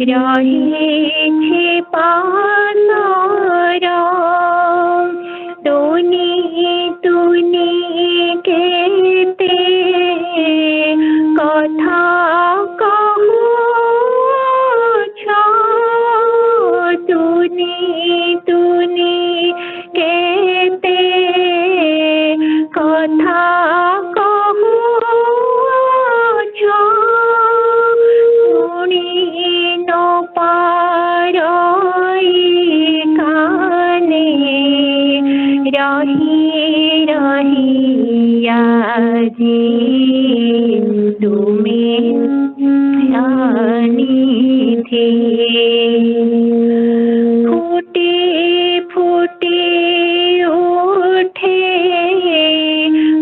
रहे पासारा तूने तूने कहते कथा कहू छो तूने तूने कहते कथा कहू छो सुनी न पारई काने रही रही आजी तुम्हें रानी थी फूटे फूटे उठे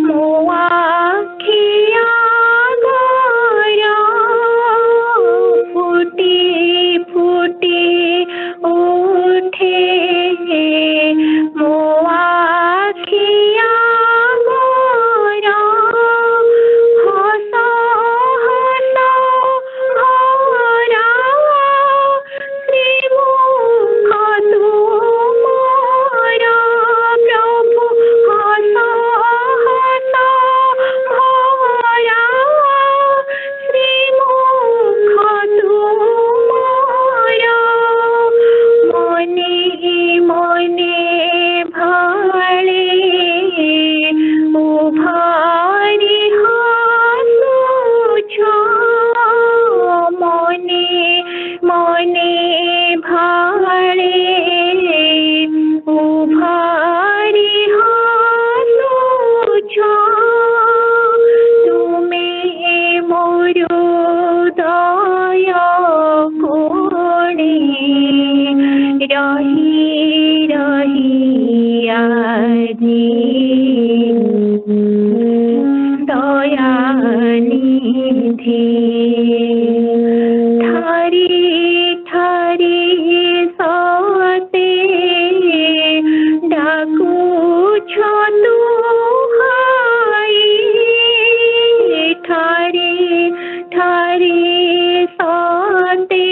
मुआ खिया गोरा फूटे फूटे उठे मुआ खिया गोरा हंसो हंसो घोरा श्रीमुख तुम्हारा प्रभु हंसो हंसो घोरा श्रीमुख तुम्हारा मने मने भाले उभारी हंसुछो मने मने भाले उभारी हंसुछो तुम्हें मोरो दया कोणे रही रही आजी दया निधि थारी थारी सते डाकू छो तुहाई थारी थारी सते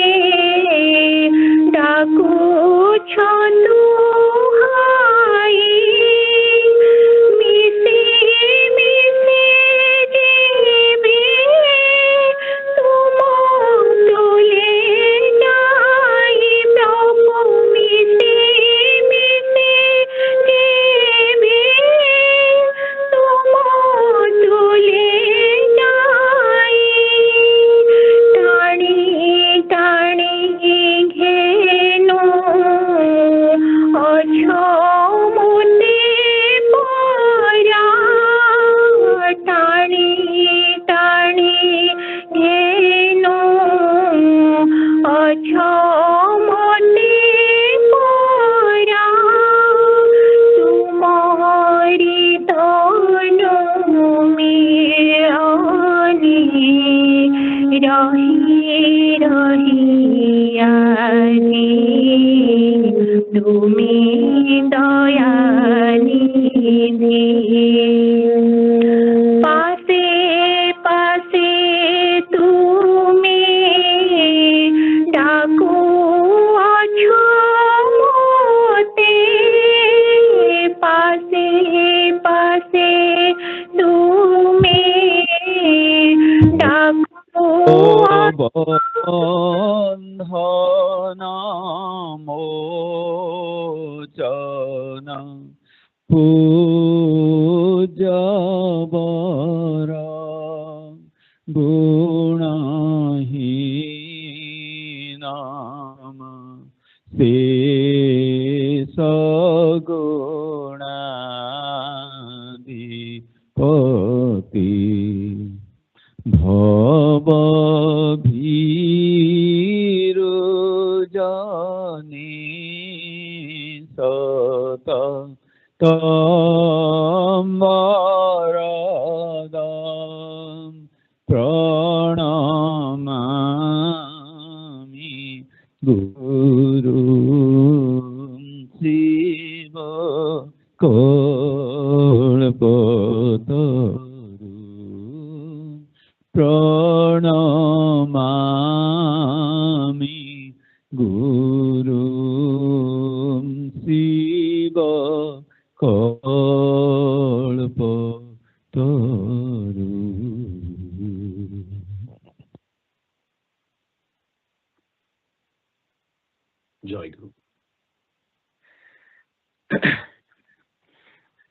डाकू छो तुहाई मिसे मिसे जीवे तुम तुले जाई प्रभु मिसे मिसे जीवे तुम तुले जाई टाणी टाणी घेनो अछो मुते परा टाणी टाणी घेनो अछो मुते परा तुम्हारी तनु मिलनी रही रही आजी तुम्हें दया निधि पासे पासे तुम्हें डाकू अछो मोते पासे पासे तुम्हें डाकू बंधना मोचन पूजा बरा गुणहीनाम शेष गुणाधिपति भव भीरु जानी सत तम्बरदम प्रणमामि गुरु शिव कल्पतरु प्रणमामि Guru Siva Kalpa Taru. Jayaguru.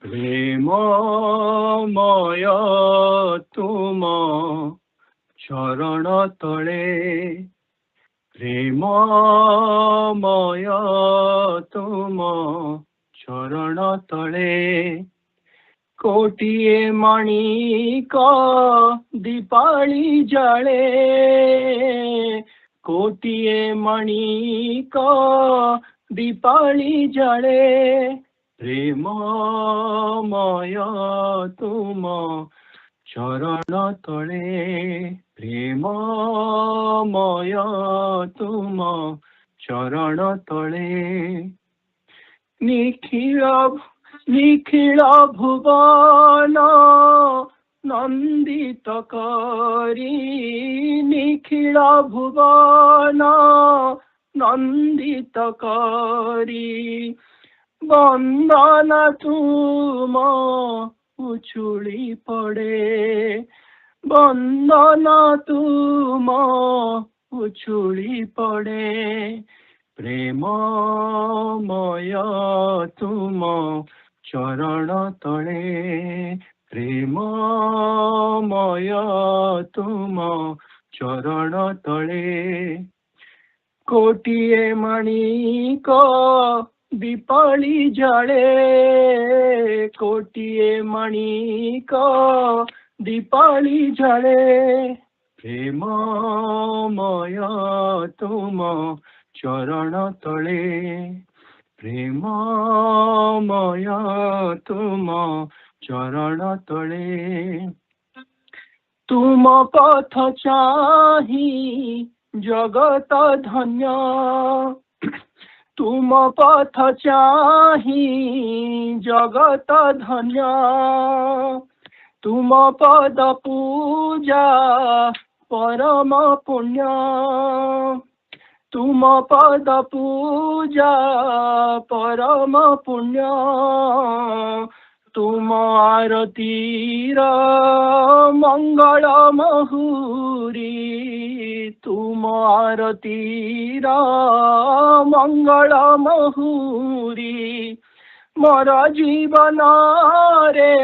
Premamaya tuma charana tale, premamaya tuma charana tale, कोटिए मणि का दीपाली जले, कोटिए मणि का दीपाली जले, प्रेममय तुम चरण तले, प्रेममय तुम चरण तले, निखिल निखिल भुवन नंदित करी, निखिल भुवन नंदित करी, बंदन तुम उछुली पड़े, बंदन तुम उछुली पड़े, प्रेममय तुम चरण तले, प्रेममय तुम चरण तले, कोटिए मणि को दीपाली जले, कोटिए मणि को दीपाली जले, प्रेममय तुम चरण तले, प्रेममय तुम चरण तले, तुम पथ चाहि जगत धन्य, तुम पथ चाहि जगत धन्य, तुम पद पूजा परम पुण्य, तुम पद पूजा परम पुण्य, तुम आरतीर मंगल महुरी, तुम आरतीर मंगल महुरी, मोर जीवन रे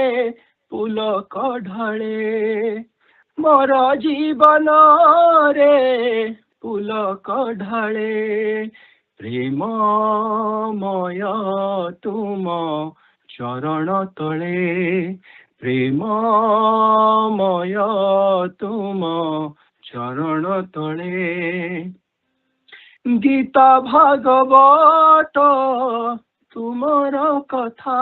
पुलक ढले, मोर जीवन रे पुलक ढले, प्रेममय तुम चरण तले, प्रेममय तुम चरण तले, गीता भागवत तुमर कथा,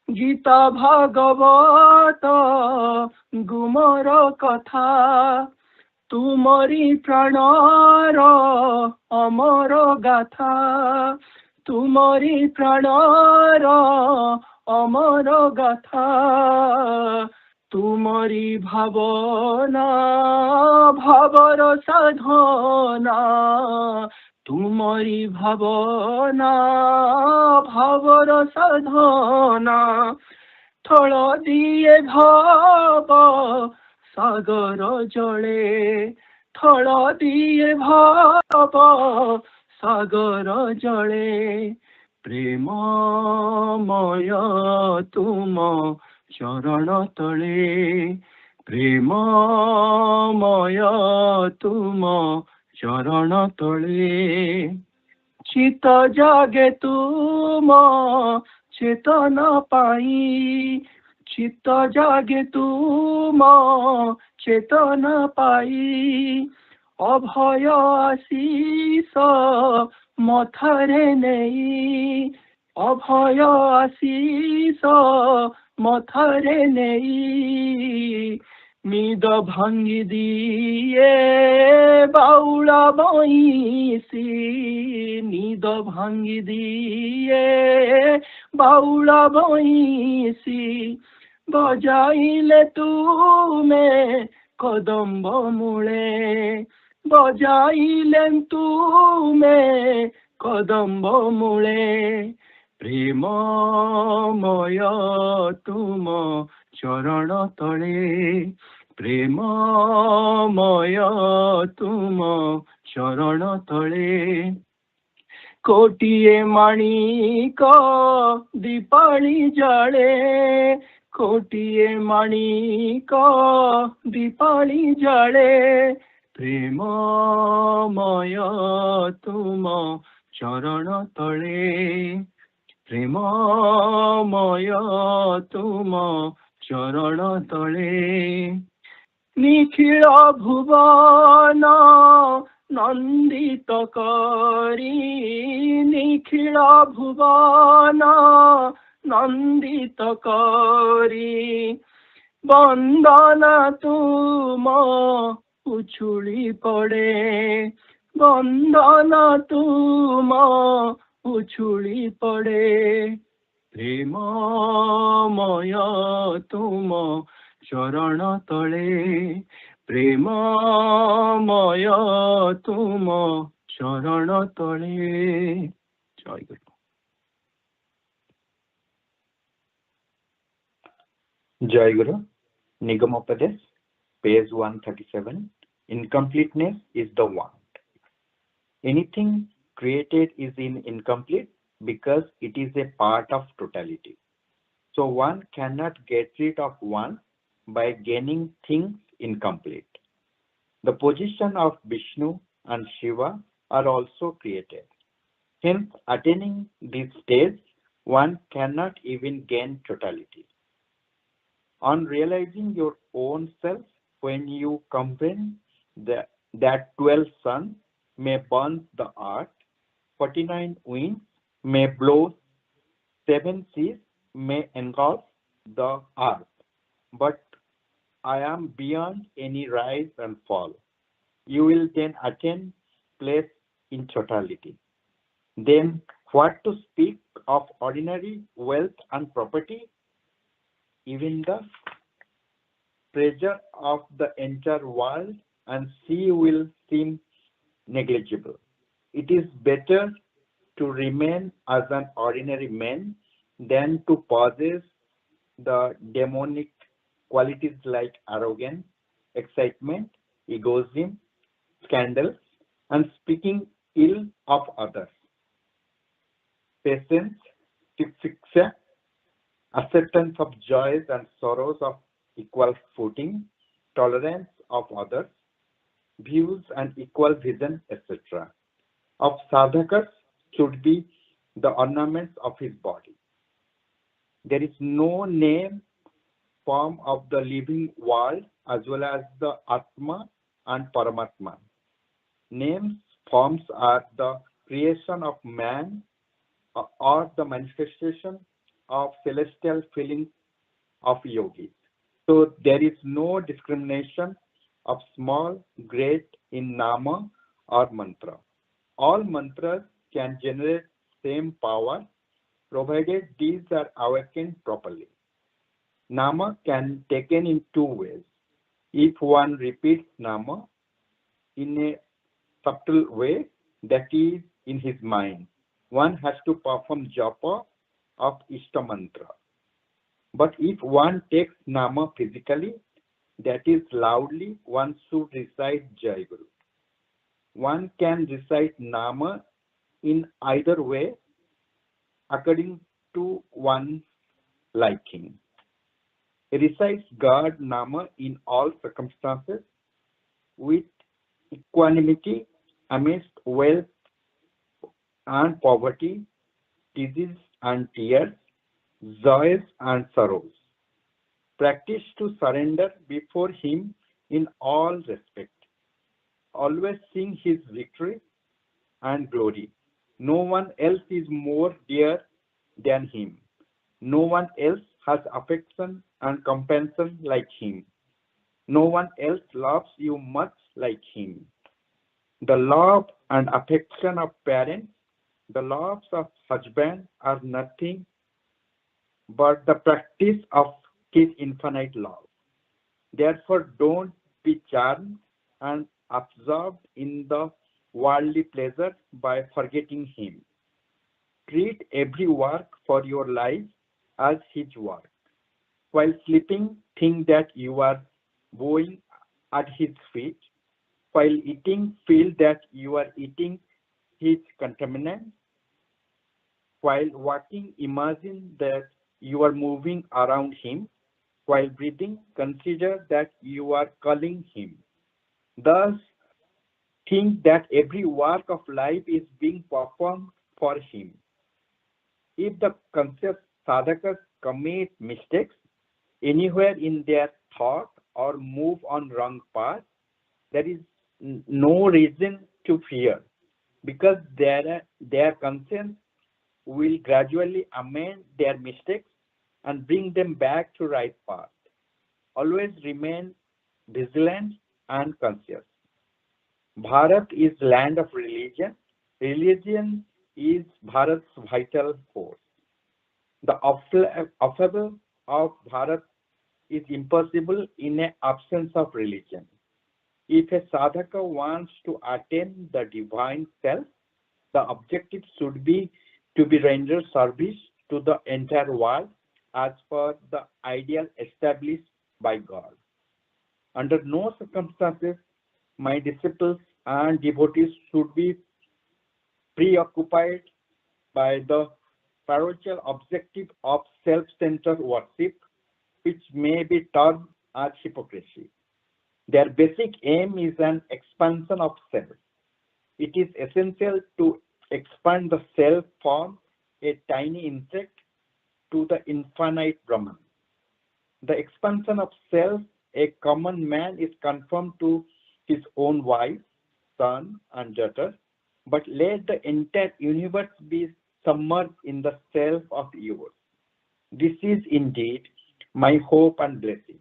गीता भागवत गुमर कथा, तुमरी प्राणर अमर गाथा, तुमरी प्राणर अमर गाथा, तुमरी भावना भावर साधना, तुमरी भावना भावर साधना, थल दिए भाव सागर जले, थल दिए भाव सागर जले, प्रेममय तुम चरण तले, प्रेममय तुम चरण तले, चित जागे तुम चेतन पाई, चित्त जागे तुम चेतन पाई, अभय आशीष मथरे नहीं, अभय आशीष मथरे नहीं, निद भांगी दिए बाउला बईसी, निद भांगी दिए बाउला बईसी, बजाइले तुमे कदम्ब मूले, ବଜାଇଲେନ୍ ତୁମେ କଦମ୍ବ ମୂଳେ ପ୍ରେମମୟ ତୁମ ଚରଣ ତଳେ ପ୍ରେମମୟ ତୁମ ଚରଣ ତଳେ କୋଟିଏ ମାଣିକ ଦୀପାଳି ଜଳେ କୋଟିଏ ମାଣିକ ଦୀପାଳି ଜଳେ ପ୍ରେମମୟ ତୁମ ଚରଣ ତଳେ ପ୍ରେମମୟ ତୁମ ଚରଣ ତଳେ ନିଖିଳ ଭୁବନ ନନ୍ଦିତ କରି ନିଖିଳ ଭୁବନ ନନ୍ଦିତ କରି ବନ୍ଦନା ତୁମ ଉଛୁଳି ପଡ଼େ ବନ୍ଦନା ତୁମ ଉଛୁଳି ପଡ଼େ ପ୍ରେମମୟ ତୁମ ଚରଣ ତଳେ ପ୍ରେମମୟ ତୁମ ଚରଣ ତଳେ ଜୟଗୁରୁ। Jayaguru, Nigamopadesh, page 137. Incompleteness is the want. Anything created is incomplete because it is a part of totality. So one cannot get rid of one by gaining things incomplete. The position of Vishnu and Shiva are also created. Hence, attaining this stage, one cannot even gain totality. On realizing your own self, when you comprehend that 12 suns may burn the earth, 49 winds may blow, 7 seas may engulf the earth, but I am beyond any rise and fall. You will then attain place in totality. Then what to speak of ordinary wealth and property? Even the treasure of the entire world and sea will seem negligible. It is better to remain as an ordinary man than to possess the demonic qualities like arrogance, excitement, egoism, scandals, and speaking ill of others. Patience, tiksha, acceptance of joys and sorrows of equal footing, tolerance of others, views and equal vision, etc. of sadhakas should be the ornaments of his body. There is no name form of the living world as well as the Atma and Paramatma. Names, forms are the creation of man or the manifestation of celestial feelings of yogis. So there is no discrimination of small, great in nama or mantra. All mantras can generate same power provided these are awakened properly. Nama can be taken in two ways. If one repeats nama in a subtle way, that is in his mind, one has to perform japa of Ishta mantra. But if one takes nama physically, that is loudly, one should recite Jayaguru. One can recite nama in either way according to one's liking. Recites God nama in all circumstances with equanimity amidst wealth and poverty, disease and tears, joys and sorrows. Practice to surrender before him in all respect. Always sing his victory and glory. No one else is more dear than him. No one else has affection and compassion like him. No one else loves you much like him. The love and affection of parents, the loves of husband are nothing but the practice of his infinite love. Therefore, don't be charmed and absorbed in the worldly pleasure by forgetting Him. Treat every work for your life as His work. While sleeping, think that you are bowing at His feet. While eating, feel that you are eating His contaminant. While walking, imagine that you are moving around Him. While breathing, consider that you are calling Him. Thus, think that every work of life is being performed for Him. If the conscious sadhakas commit mistakes anywhere in their thought or move on wrong path, there is no reason to fear, because their conscience will gradually amend their mistakes and bring them back to right path. Always remain vigilant and conscious. Bharat is land of religion. Religion is Bharat's vital force. The affable of Bharat is impossible in an absence of religion. If a sadhaka wants to attain the divine self, the objective should be to be render service to the entire world as per the ideal established by God. Under no circumstances, my disciples and devotees should be preoccupied by the parochial objective of self-centered worship, which may be termed as hypocrisy. Their basic aim is an expansion of self. It is essential to expand the self from a tiny insect to the infinite Brahman. The expansion of self, a common man is conformed to his own wife, son, and daughter, but let the entire universe be submerged in the self of yours. This is indeed my hope and blessing.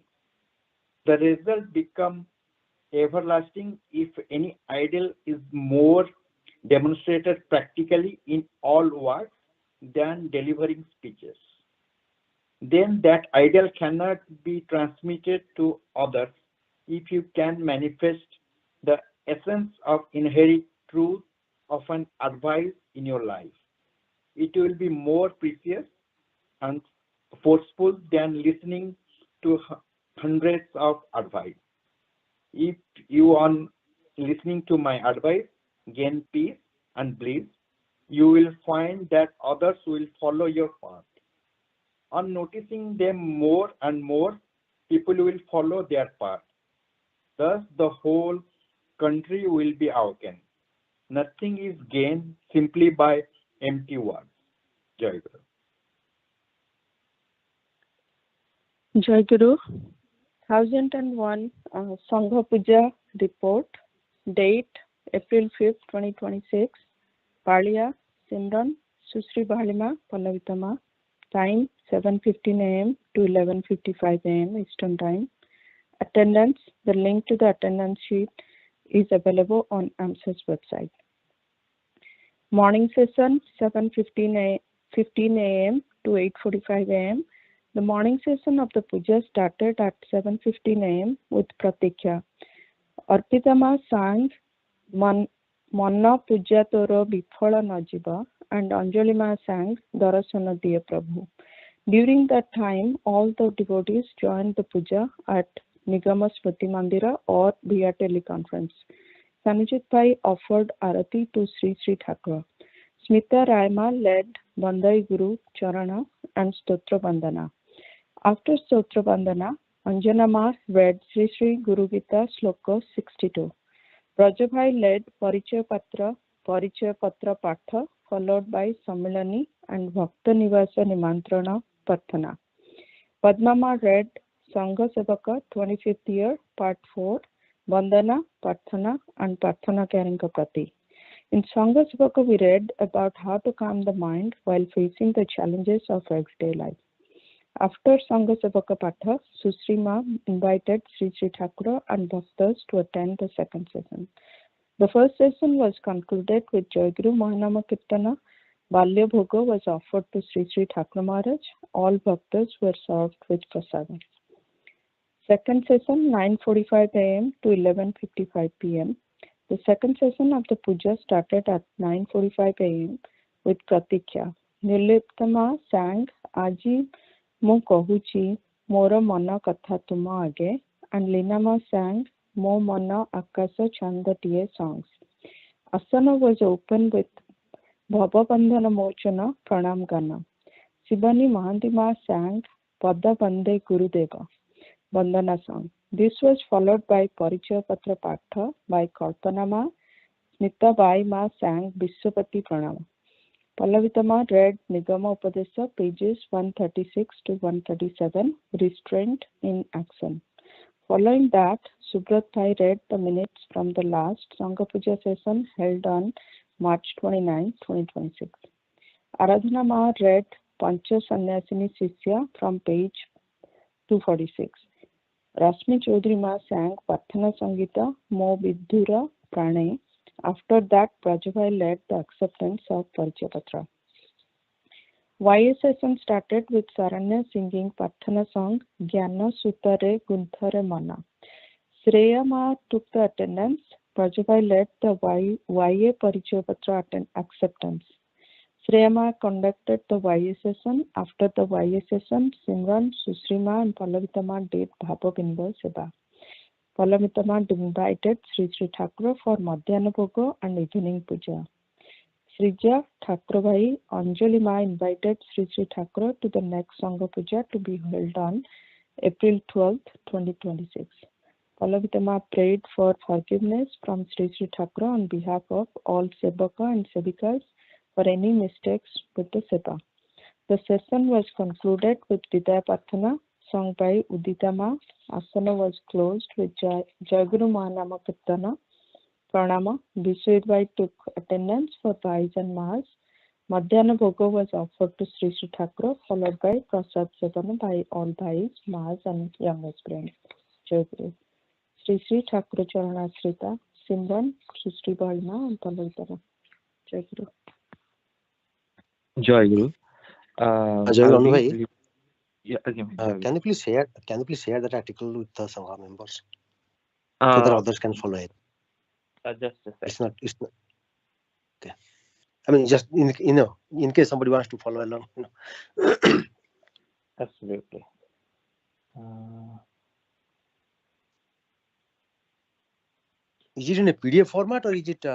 The result becomes everlasting if any ideal is more demonstrated practically in all works than delivering speeches. Then that ideal cannot be transmitted to others if you can manifest the essence of inherent truth of an advice in your life. It will be more precious and forceful than listening to hundreds of advice. If you on listening to my advice gain peace and bliss, you will find that others will follow your path. On noticing them more and more, people will follow their path. Thus, the whole country will be awaken. Nothing is gained simply by empty words. Jayaguru. Jayaguru, 1001 Sangha Puja report, date April 5th, 2026, Palia, Simran, Susri Bhalima, Pallavitama, time 7:15 a.m. to 11:55 a.m. Eastern Time. Attendance, the link to the attendance sheet is available on AMSAS website. Morning session 7:15 a.m. to 8:45 a.m. The morning session of the puja started at 7:15 a.m. with Pratikya. Arpitama sang Manna Puja Toro Biphala Najiba and Anjalima sang Darasana Diya Prabhu. During that time, all the devotees joined the puja at Nigama Smriti Mandira or via teleconference. Sanujit Bhai offered Arati to Shree Shree Thakur. Smita Raima led Bandai Guru Charana and Stotra Bandana. After Stotra Bandana, Anjana Ma read Shree Shree Guru Gita Sloka 62. Rajabhai led Parichaya Patra Patha, followed by Samilani and Bhakta Nivasa Nimantrana Pathana. Padmama read Sangha Sevaka 25th year, part 4, Bandana, Pathana and Pathana Karinka Prati. In Sangha Sevaka we read about how to calm the mind while facing the challenges of everyday life. After Sangha Sevaka Patha, Susri Ma invited Shree Shree Thakur and Bhaktas to attend the second session. The first session was concluded with Jayaguru Mahanama Kirtana. Balya Bhoga was offered to Shree Shree Thakur Maharaj. All Bhaktas were served with prasadam. Second session 9:45 a.m. to 11:55 p.m. The second session of the puja started at 9:45 a.m. with Pratikya. Nilitama sang Aji Mu Kahuchi Mora Mana Katha Tuma Age, and Linama sang Mo Mana Akasa Chandatiye songs. Asana was opened with Bhava Bandhana Mochana Pranam Gana. Sibani Mahantima sang Pada Bande Gurudeva Bandana song. This was followed by Parichaya Patra Patha by Kalpana Ma. Smita Bai Ma sang Vishwapati Pranam. Pallavitama read Nigama Upadesa pages 136 to 137, restraint in action. Following that, Subrat Bhai read the minutes from the last Sangha Puja session held on March 29, 2026. Aradhana Ma read Pancha Sanyasini Sisya from page 246. Rashmi Chaudhary Ma sang Parthana Sangita Mo Vidhura Prane. After that, Brajabhai led the acceptance of Parichaya Patra. YA session started with Saranya singing Parthana song Gyana Sutare Gunthare Mana. Shreya Ma took the attendance. Brajabhai led the YA Parichaya Patra acceptance. Shreya Ma conducted the YA session. After the YA session, Simran, Susrima and Pallavitama did Bhava Binda Seva. Pallavitama invited Shree Shree Thakur for Madhyana Bhoga and evening puja. Srija Thakur Bhai Anjali Ma invited Shree Shree Thakur to the next Sangha Puja to be held on April 12, 2026. Pallavitama prayed for forgiveness from Shree Shree Thakur on behalf of all Sevaka and Sevikas for any mistakes with the Seva. The session was concluded with Vidya Parthana sung by Udita Ma. Asana was closed with Jayaguru Pranam Kirtana Pranama. Vishwadvai took attendance for Bhais and Mahas. Madhyana Bhoga was offered to Shree Shree Thakur, followed by Prasad Sevana by all Bhais, Mahas and young aspirants. Jayaguru. Shree Shree Thakur Charana Shrita, Simran, Shree Bhalma and Pallavitama. Jayaguru. Jayaguru. Jayaguru Bhai. Yeah, can you please share that article with the Sangha members so that others can follow it? Just a second. It's not okay. I mean, just in case somebody wants to follow along, Absolutely. Is it in a PDF format or is it?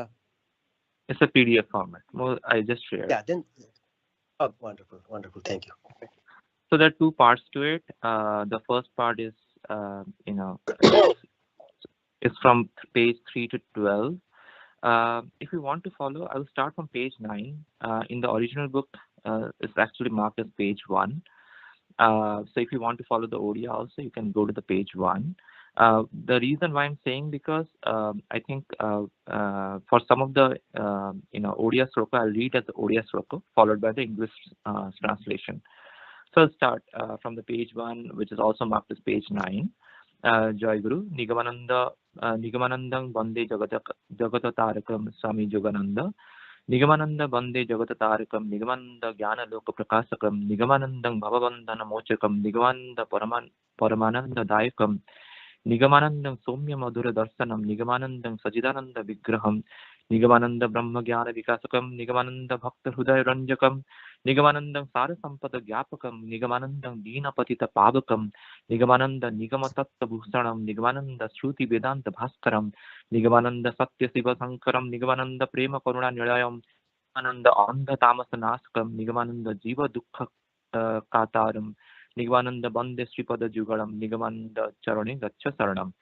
It's a PDF format. I just shared. Yeah. Then. Oh, wonderful. Thank you. So there are two parts to it. The first part is, it's from page 3 to 12. If you want to follow, I will start from page 9. In the original book, it's actually marked as page 1. So if you want to follow the Odia also, you can go to the page 1. The reason why I'm saying, because I think for some of the Odia sloka, I'll read as the Odia sloka followed by the English translation. So I'll start from the page 1, which is also marked as page 9. Jayaguru Nigamanandang Bande Jagata Tarakam Swami Yogananda Nigamananda Bande Jagata Tarakam Nigamananda Jnana Loka Prakasakam Nigamanandang Bhavabandhana Mochakam Nigamananda Paramananda Dayakam Nigamanandam Somya Madhura Darsanam Nigamanandam Sajidananda Vigraham Nigamananda Brahma Jnana Vikasakam Nigamananda Bhakta Hudaya Ranjakam Nigamanandam Sara Sampada Gyapakam Nigamanandam Dina Patita Pavakam Nigamananda Nigama Tatta Bhusanam Nigamananda Shruti Vedanta Bhaskaram Nigamananda Satya Siva Sankaram Nigamananda Prema Karuna Nilayam Nigamananda Andha Tamasa Naskam Nigamananda Jiva Dukha Kataram Nigamananda Bande Sripada Jugaram Nigamananda Charane Gacha Saranam.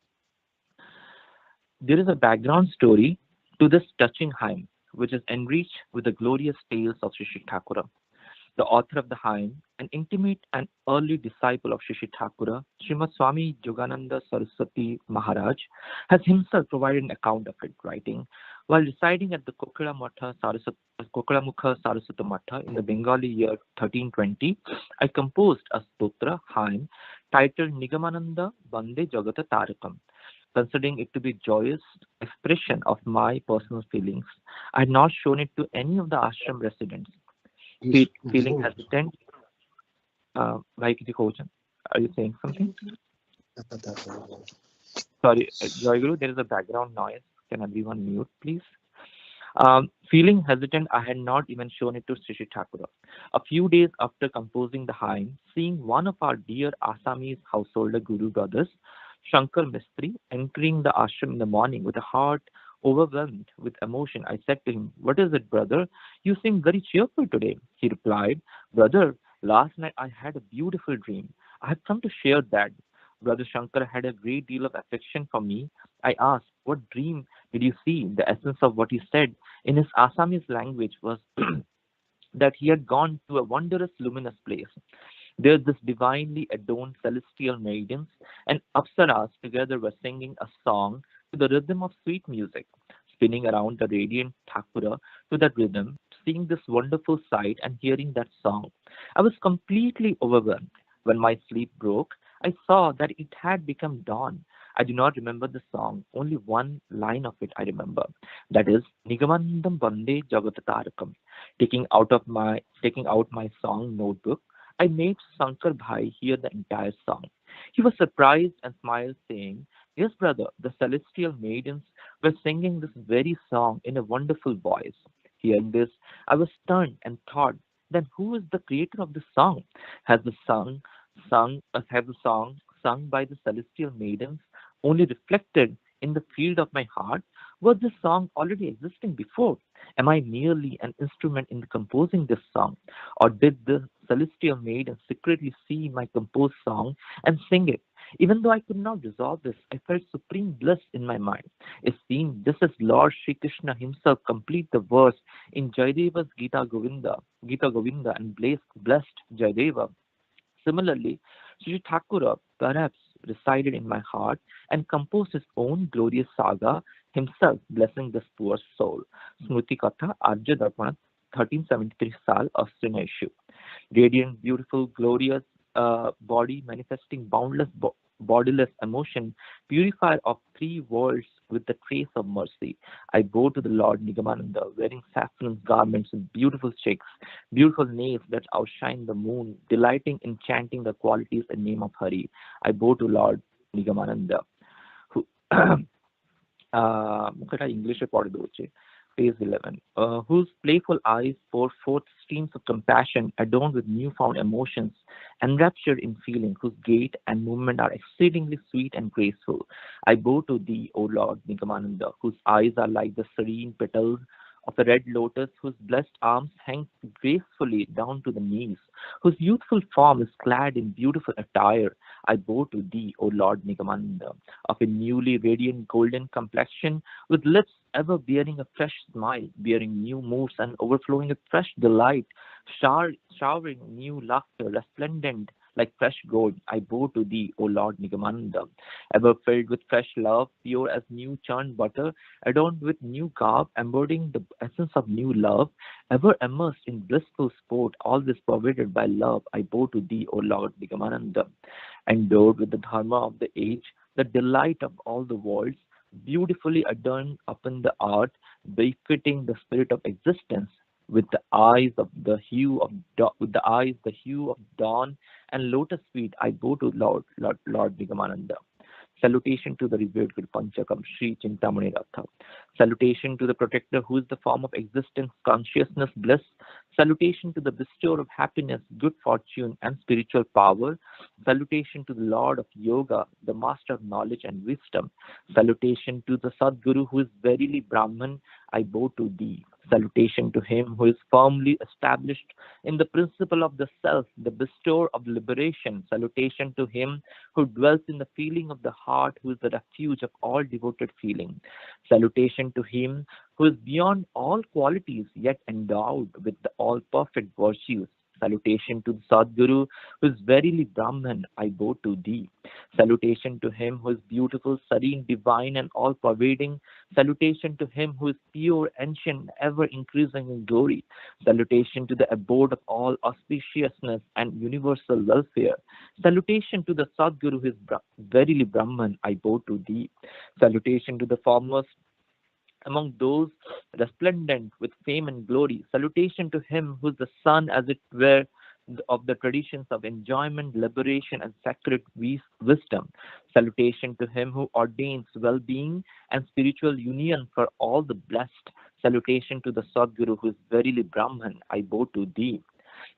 There is a background story to this touching hymn, which is enriched with the glorious tales of Shree Shree Thakur. The author of the hymn, an intimate and early disciple of Shree Shree Thakur, Srimad Swami Yogananda Saraswati Maharaj, has himself provided an account of it, writing, while residing at the Kokilamukha Saraswati Matha in the Bengali year 1320, I composed a stotra hymn titled Nigamananda Bande Jagata Tarakam. Considering it to be joyous expression of my personal feelings, I had not shown it to any of the ashram residents. Feeling hesitant. Are you saying something? Sorry, Jayaguru, there is a background noise. Can everyone mute, please? Feeling hesitant, I had not even shown it to Shree Shree Thakur. A few days after composing the hymn, seeing one of our dear Assamese householder Guru brothers, Shankar Mistri, entering the ashram in the morning with a heart overwhelmed with emotion, I said to him, "What is it, brother? You seem very cheerful today." He replied, "Brother, last night I had a beautiful dream. I have come to share that." Brother Shankar had a great deal of affection for me. I asked, "What dream did you see?" The essence of what he said in his Assamese language was that he had gone to a wondrous luminous place. There this divinely adorned celestial maidens and apsaras together were singing a song to the rhythm of sweet music, spinning around the radiant Thakura to that rhythm, seeing this wonderful sight and hearing that song. I was completely overwhelmed. When my sleep broke, I saw that it had become dawn. I do not remember the song, only one line of it I remember. That is Nigamandam Bande Jagatatarakam. Taking out my song notebook, I made Sankar Bhai hear the entire song. He was surprised and smiled, saying, "Yes, brother, the celestial maidens were singing this very song in a wonderful voice." Hearing this, I was stunned and thought, then who is the creator of this song? Has the song sung by the celestial maidens only reflected in the field of my heart? Was this song already existing before? Am I merely an instrument in composing this song? Or did the celestial maiden secretly see my composed song and sing it? Even though I could not resolve this, I felt supreme bliss in my mind. It seemed this is Lord Sri Krishna himself complete the verse in Jayadeva's Gita Govinda and blessed Jayadeva. Similarly, Sri Thakura perhaps resided in my heart and composed his own glorious saga himself, blessing this poor soul. Smruti Katha, Arja Darpana, 1373 Sal, Austrian issue. Radiant, beautiful, glorious body manifesting boundless bodiless emotion, purifier of three worlds with the trace of mercy. I bow to the Lord Nigamananda, wearing saffron garments with beautiful checks, beautiful nails that outshine the moon, delighting in chanting the qualities and name of Hari. I bow to Lord Nigamananda, who English page 11, whose playful eyes pour forth streams of compassion adorned with newfound emotions, enraptured in feeling, whose gait and movement are exceedingly sweet and graceful. I bow to thee, O Lord Nigamananda, whose eyes are like the serene petals of a red lotus, whose blessed arms hang gracefully down to the knees, whose youthful form is clad in beautiful attire. I bow to thee, O Lord Nigamananda, of a newly radiant golden complexion, with lips ever bearing a fresh smile, bearing new moods and overflowing with fresh delight, showering new laughter, resplendent like fresh gold. I bow to thee, O Lord Nigamananda, ever filled with fresh love, pure as new churned butter, adorned with new garb, embodying the essence of new love, ever immersed in blissful sport, all this pervaded by love. I bow to thee, O Lord Nigamananda, endowed with the dharma of the age, the delight of all the worlds, beautifully adorned upon the art, befitting the spirit of existence, with the eyes the hue of dawn and lotus feet. I bow to Lord Nigamananda. Salutation to the revered Guru Panchakam, Sri Chintamani Ratha. Salutation to the protector who is the form of existence, consciousness, bliss. Salutation to the bestower of happiness, good fortune, and spiritual power. Salutation to the Lord of Yoga, the master of knowledge and wisdom. Salutation to the Sadguru who is verily Brahman. I bow to thee. Salutation to him who is firmly established in the principle of the self, the bestower of liberation. Salutation to him who dwells in the feeling of the heart, who is the refuge of all devoted feeling. Salutation to him who is beyond all qualities, yet endowed with the all perfect virtues. Salutation to the Sadguru who is verily Brahman. I bow to thee. Salutation to him who is beautiful, serene, divine, and all pervading. Salutation to him who is pure, ancient, ever increasing in glory. Salutation to the abode of all auspiciousness and universal welfare. Salutation to the Sadguru who is verily Brahman. I bow to thee. Salutation to the foremost among those resplendent with fame and glory. Salutation to him who is the sun, as it were, of the traditions of enjoyment, liberation, and sacred wisdom. Salutation to him who ordains well-being and spiritual union for all the blessed. Salutation to the Sadguru who is verily Brahman, I bow to thee.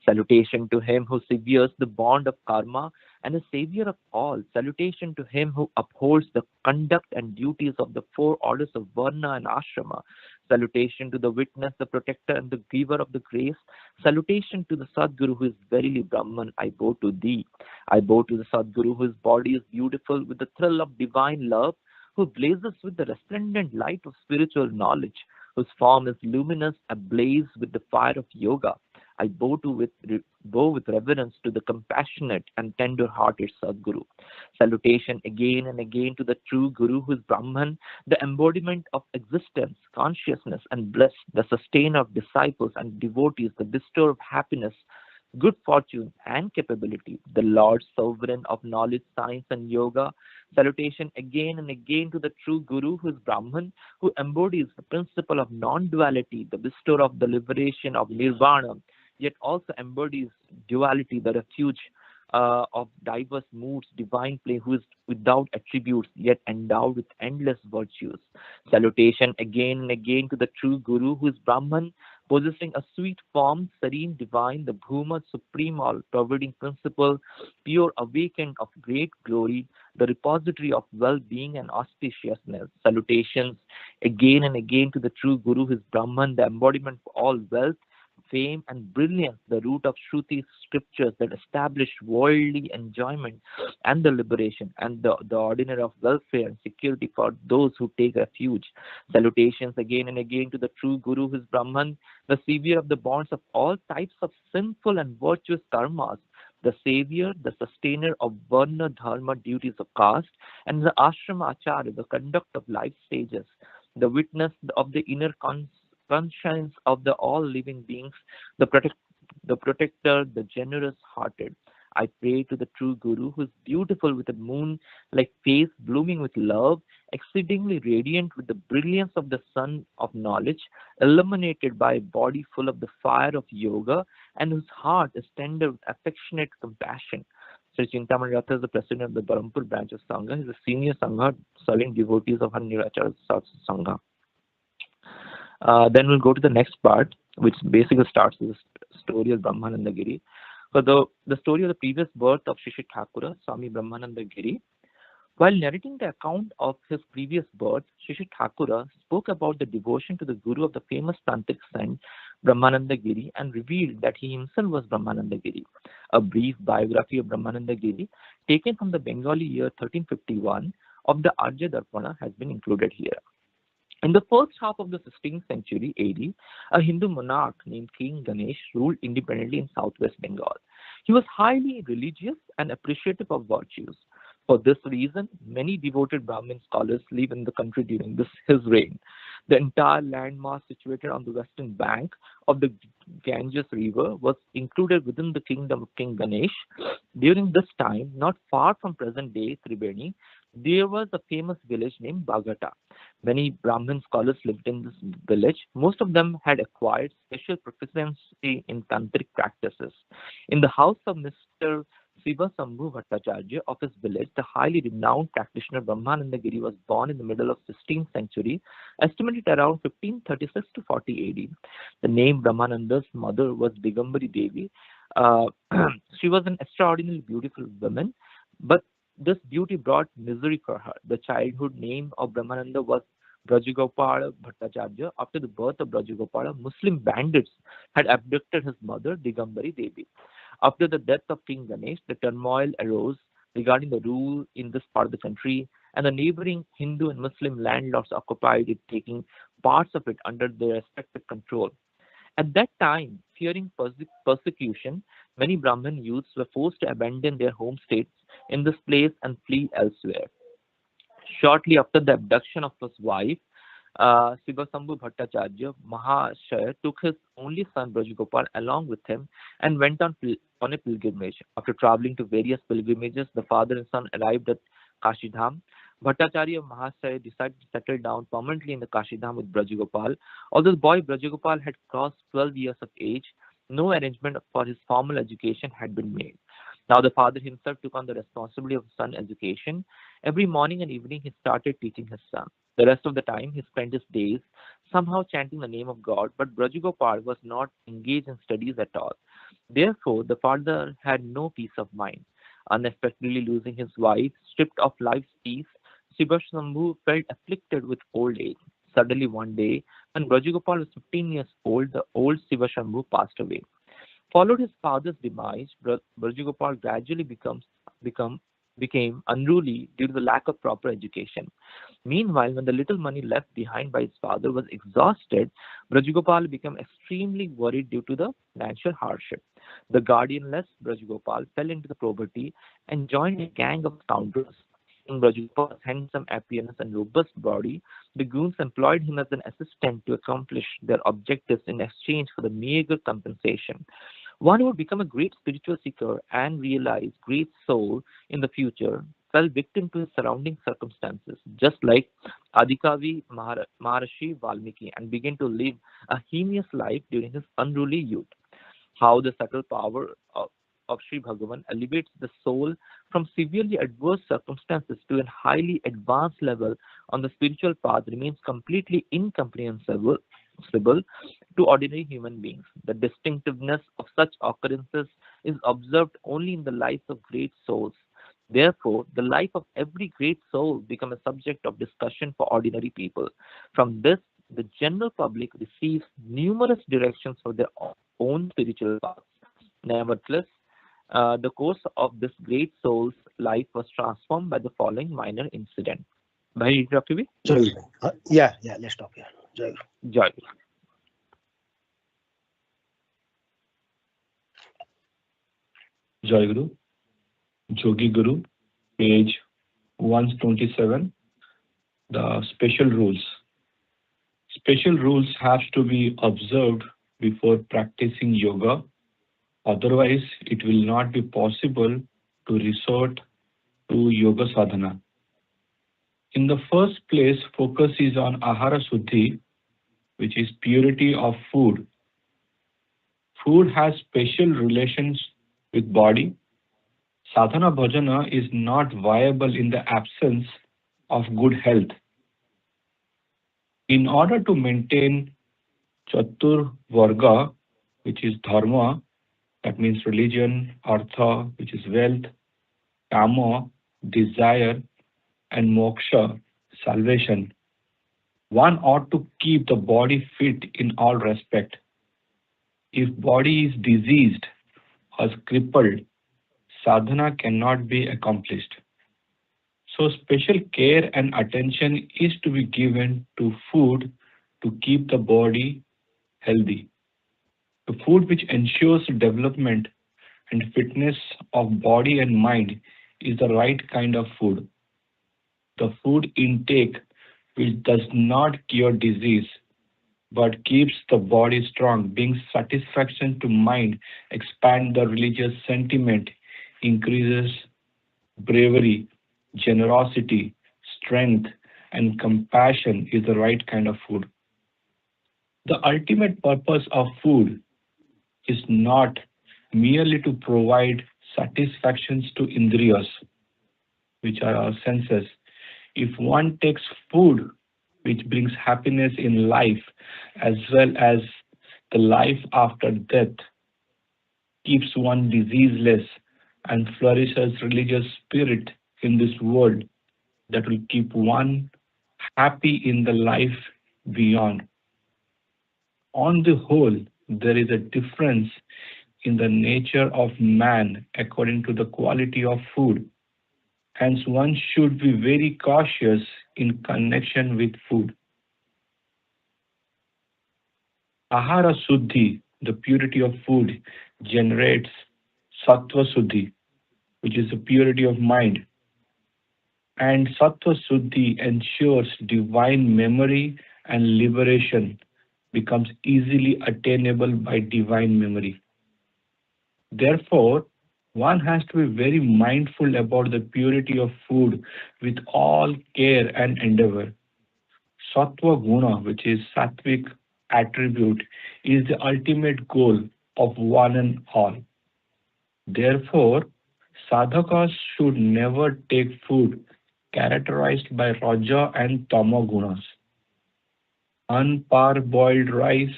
Salutation to him who severs the bond of karma and is savior of all. Salutation to him who upholds the conduct and duties of the four orders of Varna and Ashrama. Salutation to the witness, the protector, and the giver of the grace. Salutation to the Sadguru who is verily Brahman, I bow to thee. I bow to the Sadguru whose body is beautiful with the thrill of divine love, who blazes with the resplendent light of spiritual knowledge, whose form is luminous, ablaze with the fire of yoga. I bow with reverence to the compassionate and tender-hearted Sadguru. Salutation again and again to the true Guru who is Brahman, the embodiment of existence, consciousness, and bliss, the sustainer of disciples and devotees, the bestower of happiness, good fortune, and capability, the Lord sovereign of knowledge, science, and yoga. Salutation again and again to the true Guru who is Brahman, who embodies the principle of non-duality, the bestower of the liberation of nirvana, yet also embodies duality, the refuge of diverse moods, divine play, who is without attributes, yet endowed with endless virtues. Salutation again and again to the true Guru who is Brahman, possessing a sweet form, serene, divine, the Bhuma, supreme, all-pervading principle, pure, awakened, of great glory, the repository of well-being and auspiciousness. Salutations again and again to the true Guru who is Brahman, the embodiment of all wealth, fame, and brilliance, the root of Shruti scriptures that establish worldly enjoyment and the liberation, and the ordinary of welfare and security for those who take refuge. Salutations again and again to the true Guru who is Brahman, the savior of the bonds of all types of sinful and virtuous karmas, the savior, the sustainer of Varna Dharma duties of caste, and the Ashrama Acharya, the conduct of life stages, the witness of the inner conscience of the all living beings, the protector, the generous-hearted. I pray to the true Guru who is beautiful with a moon-like face blooming with love, exceedingly radiant with the brilliance of the sun of knowledge, illuminated by a body full of the fire of yoga, and whose heart is tender with affectionate compassion. Sri Chintamani Ratha is the president of the Barampur branch of Sangha. He is a senior Sangha serving devotees of Nirachara Sangha. Then we'll go to the next part, which basically starts with the story of Brahmananda Giri. So the story of the previous birth of Shree Shree Thakur, Swami Brahmananda Giri. While narrating the account of his previous birth, Shree Shree Thakur spoke about the devotion to the Guru of the famous Tantric saint Brahmananda Giri and revealed that he himself was Brahmananda Giri. A brief biography of Brahmananda Giri, taken from the Bengali year 1351 of the Arya Darpana, has been included here. In the first half of the 16th century AD, a Hindu monarch named King Ganesh ruled independently in southwest Bengal. He was highly religious and appreciative of virtues. For this reason, many devoted Brahmin scholars live in the country during his reign. The entire landmass situated on the western bank of the Ganges River was included within the kingdom of King Ganesh. During this time, not far from present-day Tribeni, there was a famous village named Bagata. Many Brahmin scholars lived in this village. Most of them had acquired special proficiency in tantric practices. In the house of Mr. Siva Sambhu Bhattacharya of his village, the highly renowned practitioner Brahmananda Giri was born in the middle of 16th century, estimated around 1536 to 40 AD. The name Brahmananda's mother was Digambari Devi. She was an extraordinarily beautiful woman, but this beauty brought misery for her. The childhood name of Brahmananda was Brajagopala Bhattacharya. After the birth of Brajagopala, Muslim bandits had abducted his mother, Digambari Devi. After the death of King Ganesh, the turmoil arose regarding the rule in this part of the country, and the neighboring Hindu and Muslim landlords occupied it, taking parts of it under their respective control. At that time, fearing persecution, many Brahmin youths were forced to abandon their home states in this place and flee elsewhere. Shortly after the abduction of his wife, Sivasambhu Bhattacharya Mahashaya took his only son Brajagopal along with him and went on a pilgrimage. After traveling to various pilgrimages, the father and son arrived at Kashidham. Bhattacharya Mahashaya decided to settle down permanently in the Kashidham with Brajagopal. Although the boy Brajagopal had crossed 12 years of age, No arrangement for his formal education had been made. Now the father himself took on the responsibility of son education. Every morning and evening he started teaching his son. The rest of the time he spent his days somehow chanting the name of God, but Brajagopal was not engaged in studies at all. Therefore, the father had no peace of mind. Unexpectedly losing his wife, stripped of life's peace, Shambhu felt afflicted with old age. Suddenly one day, when Brajagopal was 15 years old, the old Shambhu passed away. Followed his father's demise, Brajagopal gradually become, became unruly due to the lack of proper education. Meanwhile, when the little money left behind by his father was exhausted, Brajagopal became extremely worried due to the financial hardship. The guardianless Brajagopal fell into the poverty and joined a gang of scoundrels. In Brajagopal's handsome appearance and robust body, the goons employed him as an assistant to accomplish their objectives in exchange for the meager compensation. One who would become a great spiritual seeker and realize great soul in the future fell victim to his surrounding circumstances, just like Adikavi Maharishi Valmiki, and began to live a heinous life during his unruly youth. How the subtle power of Sri Bhagavan elevates the soul from severely adverse circumstances to a highly advanced level on the spiritual path remains completely incomprehensible to ordinary human beings. The distinctiveness of such occurrences is observed only in the lives of great souls. Therefore, the life of every great soul becomes a subject of discussion for ordinary people. From this, the general public receives numerous directions for their own spiritual paths. Nevertheless, the course of this great soul's life was transformed by the following minor incident. Bhai, Dr. V? Yeah, let's stop here. Joy. Jayaguru, Jogi Guru, page 127. The special rules. Special rules have to be observed before practicing yoga. Otherwise, it will not be possible to resort to yoga sadhana. In the first place, focus is on ahara suddhi, which is purity of food. Food has special relations with body. Sadhana bhajana is not viable in the absence of good health. In order to maintain chatur varga, which is dharma, that means religion, artha, which is wealth, kama, desire, and moksha, salvation, one ought to keep the body fit in all respect. If body is diseased or crippled, sadhana cannot be accomplished. So special care and attention is to be given to food to keep the body healthy. The food which ensures development and fitness of body and mind is the right kind of food. The food intake which does not cure disease but keeps the body strong, brings satisfaction to mind, expand the religious sentiment, increases bravery, generosity, strength, and compassion is the right kind of food. The ultimate purpose of food is not merely to provide satisfactions to indriyas, which are our senses. If one takes food which brings happiness in life as well as the life after death, keeps one diseaseless and flourishes religious spirit in this world, that will keep one happy in the life beyond. On the whole, there is a difference in the nature of man according to the quality of food. Hence, one should be very cautious in connection with food. Ahara Suddhi, the purity of food, generates Sattva Suddhi, which is the purity of mind. And Sattva Suddhi ensures divine memory and liberation becomes easily attainable by divine memory. Therefore, one has to be very mindful about the purity of food with all care and endeavor. Sattva Guna, which is sattvic attribute, is the ultimate goal of one and all. Therefore, sadhakas should never take food characterized by raja and tama gunas. Unparboiled rice,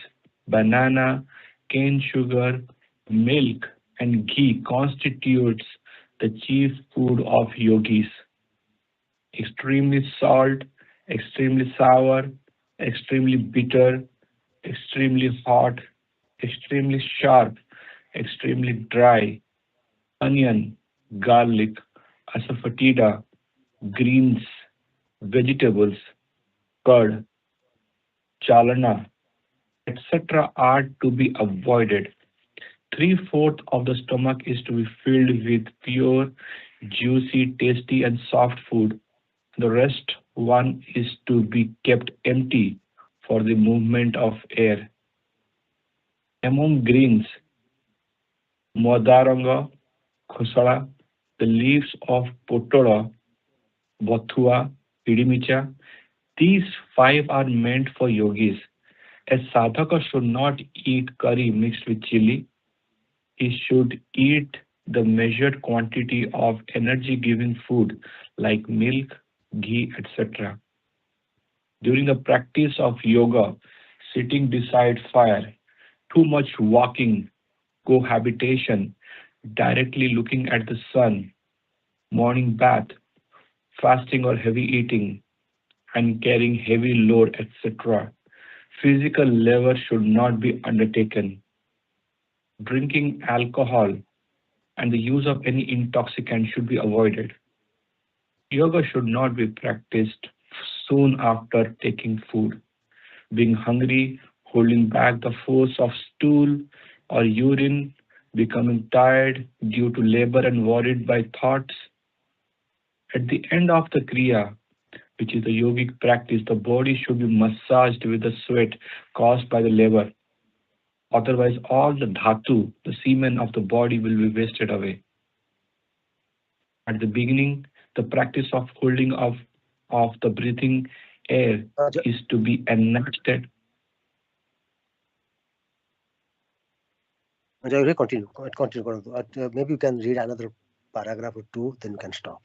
banana, cane sugar, milk, and ghee constitutes the chief food of yogis. Extremely salt, extremely sour, extremely bitter, extremely hot, extremely sharp, extremely dry, onion, garlic, asafoetida, greens, vegetables, curd, chalana, etc. are to be avoided. 3/4 of the stomach is to be filled with pure, juicy, tasty, and soft food. The rest one is to be kept empty for the movement of air. Among greens, modaranga, khosala, the leaves of potola, bothua, pidimicha, these 5 are meant for yogis. A sadhaka should not eat curry mixed with chili. He should eat the measured quantity of energy-giving food like milk, ghee, etc. During the practice of yoga, sitting beside fire, too much walking, cohabitation, directly looking at the sun, morning bath, fasting or heavy eating, and carrying heavy load, etc. Physical labor should not be undertaken. Drinking alcohol and the use of any intoxicant should be avoided. Yoga should not be practiced soon after taking food. Being hungry, holding back the force of stool or urine, becoming tired due to labor and worried by thoughts. At the end of the kriya, which is the yogic practice, the body should be massaged with the sweat caused by the labor. Otherwise, all the dhatu, the semen of the body, will be wasted away. At the beginning, the practice of holding of the breathing air is to be enacted. Continue. Maybe you can read another paragraph or two, then you can stop.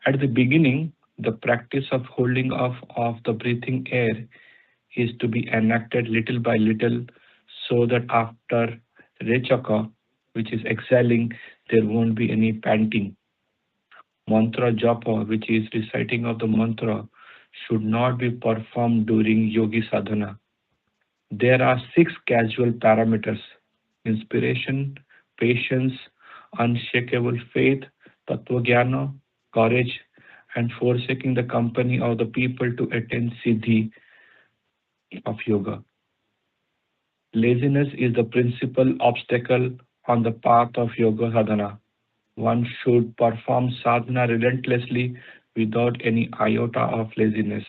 At the beginning, the practice of holding of the breathing air is to be enacted little by little, so that after rechaka, which is exhaling, there won't be any panting. Mantra japa, which is reciting of the mantra, should not be performed during yogi sadhana. There are 6 casual parameters: inspiration, patience, unshakable faith, tattva-jnana, courage, and forsaking the company of the people to attain siddhi of yoga. Laziness is the principal obstacle on the path of yoga sadhana. One should perform sadhana relentlessly without any iota of laziness.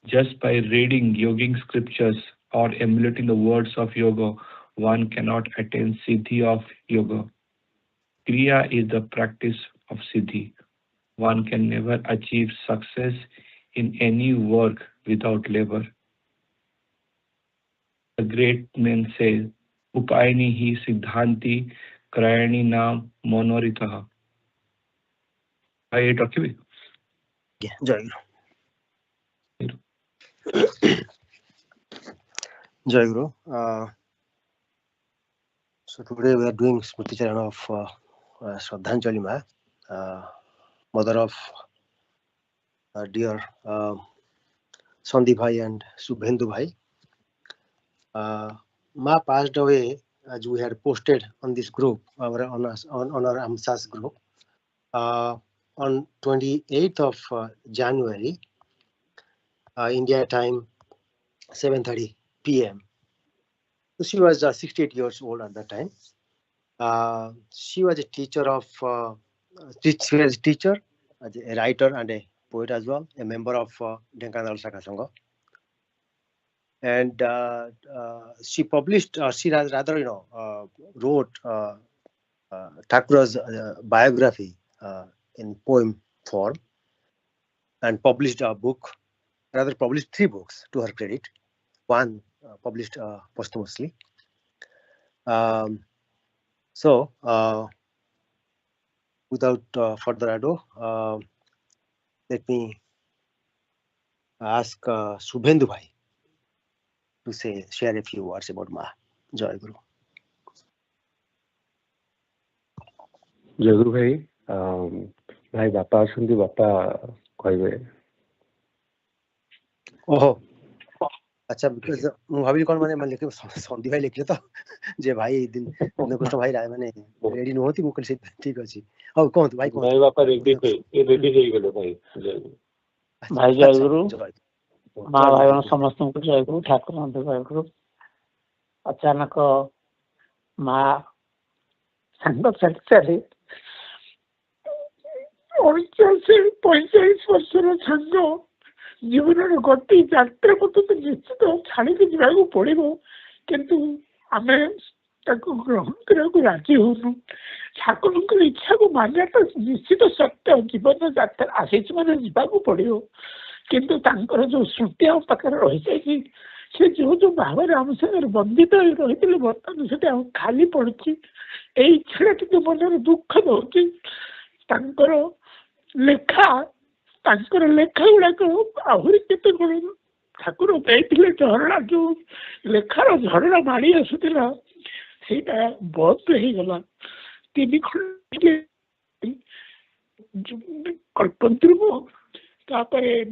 Just by reading yogic scriptures or emulating the words of yoga, one cannot attain siddhi of yoga. Kriya is the practice of siddhi. One can never achieve success in any work without labor. The great men say, Upayani hi siddhanti krayani nam monoritaha. I talk to you. Yeah, Jayaguru. Jayaguru. So today we are doing Smriti Charan of Shraddhanjali Ma, mother of dear Sandeep Bhai and Subhendu Bhai. Ma passed away, as we had posted on this group, on our AMSAS group, on 28th of January, India time, 7:30 p.m. She was 68 years old at that time. She was a teacher of, a writer and a poet as well, a member of Dhenkanal Sakha Sangha. And she published, she rather, wrote Thakura's biography in poem form and published a book, rather published 3 books to her credit. one published posthumously. So without further ado, let me ask Subhendu Bhai to share a few words about Ma. Jayaguru. Jayaguru Bhai, भाई बापा आसुंदी बापा कहबे ओहो अच्छा because मु भाबी कोन माने लिखे संदीप भाई लिखले तो जे भाई दिन कृष्ण भाई राय माने रेडी नहोती मु कहले ठीक अछि औ कोन भाई कोन भाई बापा रेडी हे गेले भाई भाई जयगुरु माँ भाई समस्त को जयगुरु ठाकुर जयगुरु अचानक माँ संग चली 45 वर्षर संग जीवन गति यात्रा को तो निश्चित छाड़ी जावाक पड़ो किंतु आम ग्रहण करने राजी होनु ठाकुर इच्छा को मानिया तो निश्चित सत्य जीवन यात्रा आसी मैंने जावाक पड़ो किंतु जो श्रुति आम पाखे रही जाए से जो जो भाव आम सागर बंधित रही बर्तमान से खाली पड़ी यही इच्छा टी मन दुख दौर लेखा लेखा गुड़ाक आहरी केते ठाकुर देते झरणा जो लेखार झरणा माड़ी आसूला से बहुत होगला 3 खंड कल्पद्रुम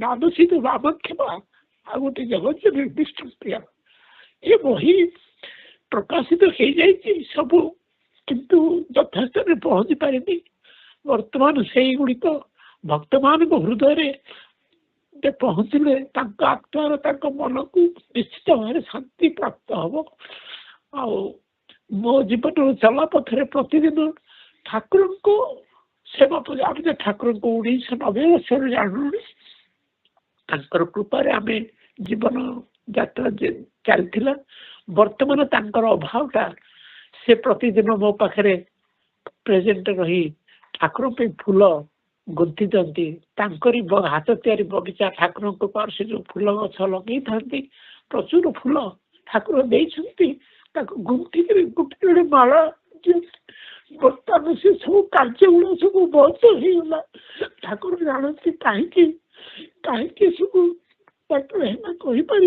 नादशीत वामक्षेमा आ गोटे जगत निर्दिष्ट क्रिया ये बही प्रकाशित हो जाए सब किंतु यथास्थ पहुंची पारे वर्तमान से गुड़िक भक्त मान हृदय पहुँचले आत्मार मन को निश्चित भाव शांति प्राप्त हम आ मो जीवन चला पथरे प्रतिदिन ठाकुर को सेवा पूजा आम ठाकुर 1990 वर्ष जानूनी कृपार आम जीवन यात्रा चलता वर्तमान अभावटा से प्रतिदिन मो पाखे प्रेजेंट रही ठाकुर पे फूल गुंथि दिखती हाथ तैयारी बगीचा ठाकुर कृपार से जो फूल गछ लगे था प्रचुर फूल ठाकुर देती गुंथि गोटे गोटे माला बर्तमान से सब कार्य गुड़ा सब बहुत होगा ठाकुर जानती कहीं सब कहीपर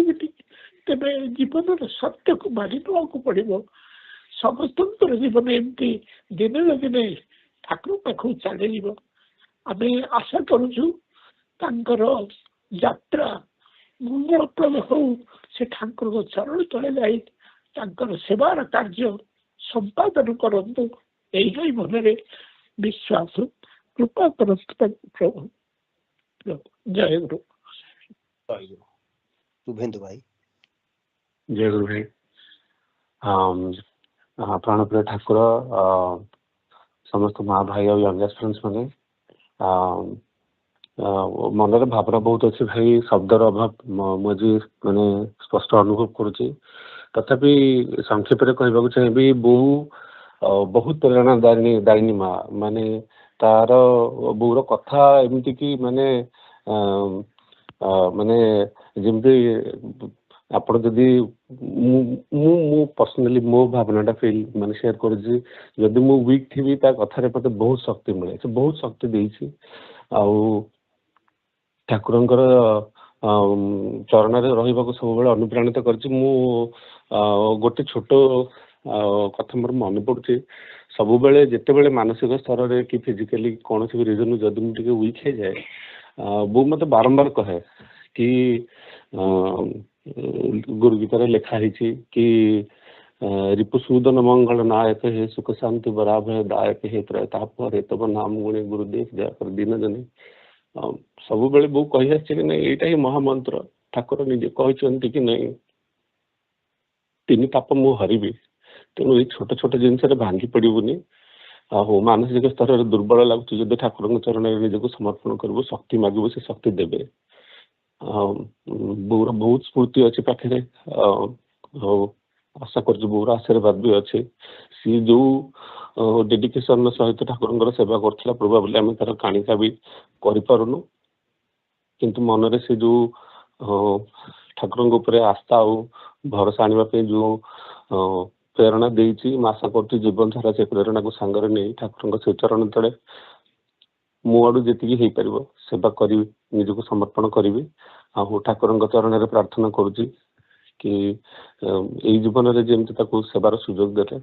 तेरे जीवन सत्य को मानि को पड़ो समस्त जीवन एमती दिने न दिने ठाकुर पाखु चल आम आशा करुचु यात्रा मंगलप्रद हो से ठाकुर चरण तले जाई सेवार कार्य संपादन करंतु यही मन विश्वास कृपा करंतु प्रभु जय गुरु शुभेंदु भाई जय गुरु भाई प्राणप्रिय ठाकुर समस्त माँ भाई और यंग फ्रेंड्स मैंने मनर भावना बहुत अच्छी भाई शब्दर अभाव मुझे मैंने स्पष्ट अनुभव करुच्ची तथापि संक्षेप कहवाक चाहिए बहुत प्रेरणादायिनी माँ माने तार बोर कथा एमती कि माने माने जमी आपण जदि मु पर्सनली मो भावनाटा फील माने शेयर करुच्ची जदि मु वीक थी कथार मत बहुत शक्ति मिले से बहुत शक्ति देछि ठाकुरंकर चरण रही सब अनुप्राणित करछि मु गोटे छोट कथा मोर मन पड़ुछि सब बेले जिते बेले मानसिक स्तर रे कि फिजिकली कौन सी रिजन जदि मुझे वीक हो जाए वो मत बारंबार कहे कि गुरु गीतार लिखाई कि रिपुसूदन मंगल नायक हे सुख शांति बराभ है दायक हे त्रयताप रे तब नाम गुणे गुरुदेव दया कर दिन जने सब बेले बो कही आछि कि नहीं एटा ही महामंत्र ठाकुर निजे कहते कि नहीं 3 ताप मु हरिबी तेणु ये छोट छोट जिनस भांगी पड़ोनी हो मानसिक स्तर दुर्बल लगुच जब ठाकुर चरण निजक समर्पण करू शक्ति मागू से शक्ति देवे बोर बहुत स्मृति अच्छी पाखे आशा कर बोर आशीर्वाद भी अच्छे सी जो डेडिकेशन सहित ठाकुर सेवा करथिला प्रोबाबली आम तार काणिका भी करूँ किंतु मनरे से जो ଠାକୁରଙ୍କ ଉପରେ ଆସ୍ଥା ଆଉ ଭରସା ଆଣିବା ପାଇଁ ଯୋଉ ପ୍ରେରଣା ଦେଇଛି, ମୁଁ ଆଶା କରୁଛି ଜୀବନ ସାରା ସେ ପ୍ରେରଣାକୁ ସାଙ୍ଗରେ ନେଇ ଠାକୁରଙ୍କ ସେ ଚରଣ ତଳେ ମୋ ଆଡୁ ଯେତିକି ହେଇପାରିବ ସେବା କରିବି, ନିଜକୁ ସମର୍ପଣ କରିବି। ଆଉ ଠାକୁରଙ୍କ ଚରଣରେ ପ୍ରାର୍ଥନା କରୁଛି କି ଏଇ ଜୀବନରେ ଯେମିତି ତାକୁ ସେବାର ସୁଯୋଗ ଦେଲେ,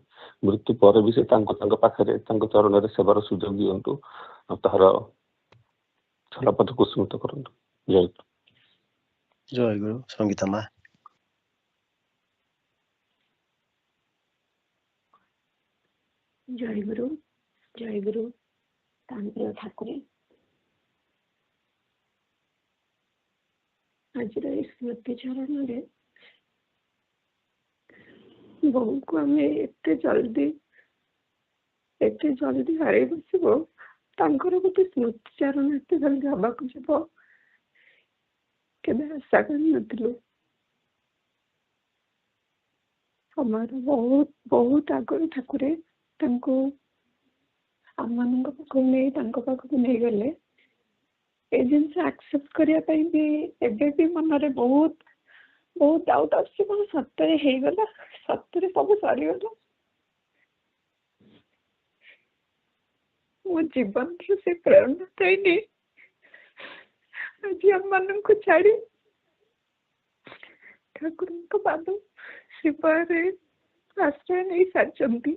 ମୃତ୍ୟୁ ପରେ ବି ସେ ତାଙ୍କ ପାଖରେ ତାଙ୍କ ଚରଣରେ ସେବାର ସୁଯୋଗ ଦିଅନ୍ତୁ ଆଉ ତାହାର ଛଳପଥକୁ ସ୍ମୃତ କରନ୍ତୁ। ଜୟ ଗୁରୁ। ଜୟ ଗୁରୁ। ସଙ୍ଗୀତା ମା। ଜୟ ଗୁରୁ। ଜୟ ଗୁରୁ। ତାନ୍ତ୍ରିକ ଠାକୁରେ ଆଜିର ଏହି ସ୍ମୃତି ଚରଣରେ ବୋଉକୁ ଆମେ ଏତେ ଜଲ୍ଦି ହାରେଇ ବସିବ, ତାଙ୍କର ଗୋଟେ ସ୍ମୃତି ଚାରଣ ଏତେ ଜଲ୍ଦି ହବାକୁ ଯିବ କେବେ ଆଶା କରିନଥିଲୁ। ସମୟର ବହୁତ ଆଗରୁ ଠାକୁରେ ତାଙ୍କୁ ଆମମାନଙ୍କ ପାଖକୁ ତାଙ୍କ ପାଖକୁ ନେଇଗଲେ। ଏ ଜିନିଷ ଆକ୍ସେପ୍ଟ କରିବା ପାଇଁ ବି ଏବେ ବି ମନରେ ବହୁତ ଡାଉଟ୍ ଆସୁଛି, କଣ ସତରେ ହେଇଗଲା, ସତରେ ସବୁ ସରିଗଲା। ମୋ ଜୀବନରୁ ସେ ପ୍ରେରଣା ପାଇନି ଆଜି ଆମମାନଙ୍କୁ ଛାଡ଼ି ଠାକୁରଙ୍କ ପାଦ ସେବାରେ ଆଶ୍ରୟ ନେଇ ସାରିଛନ୍ତି।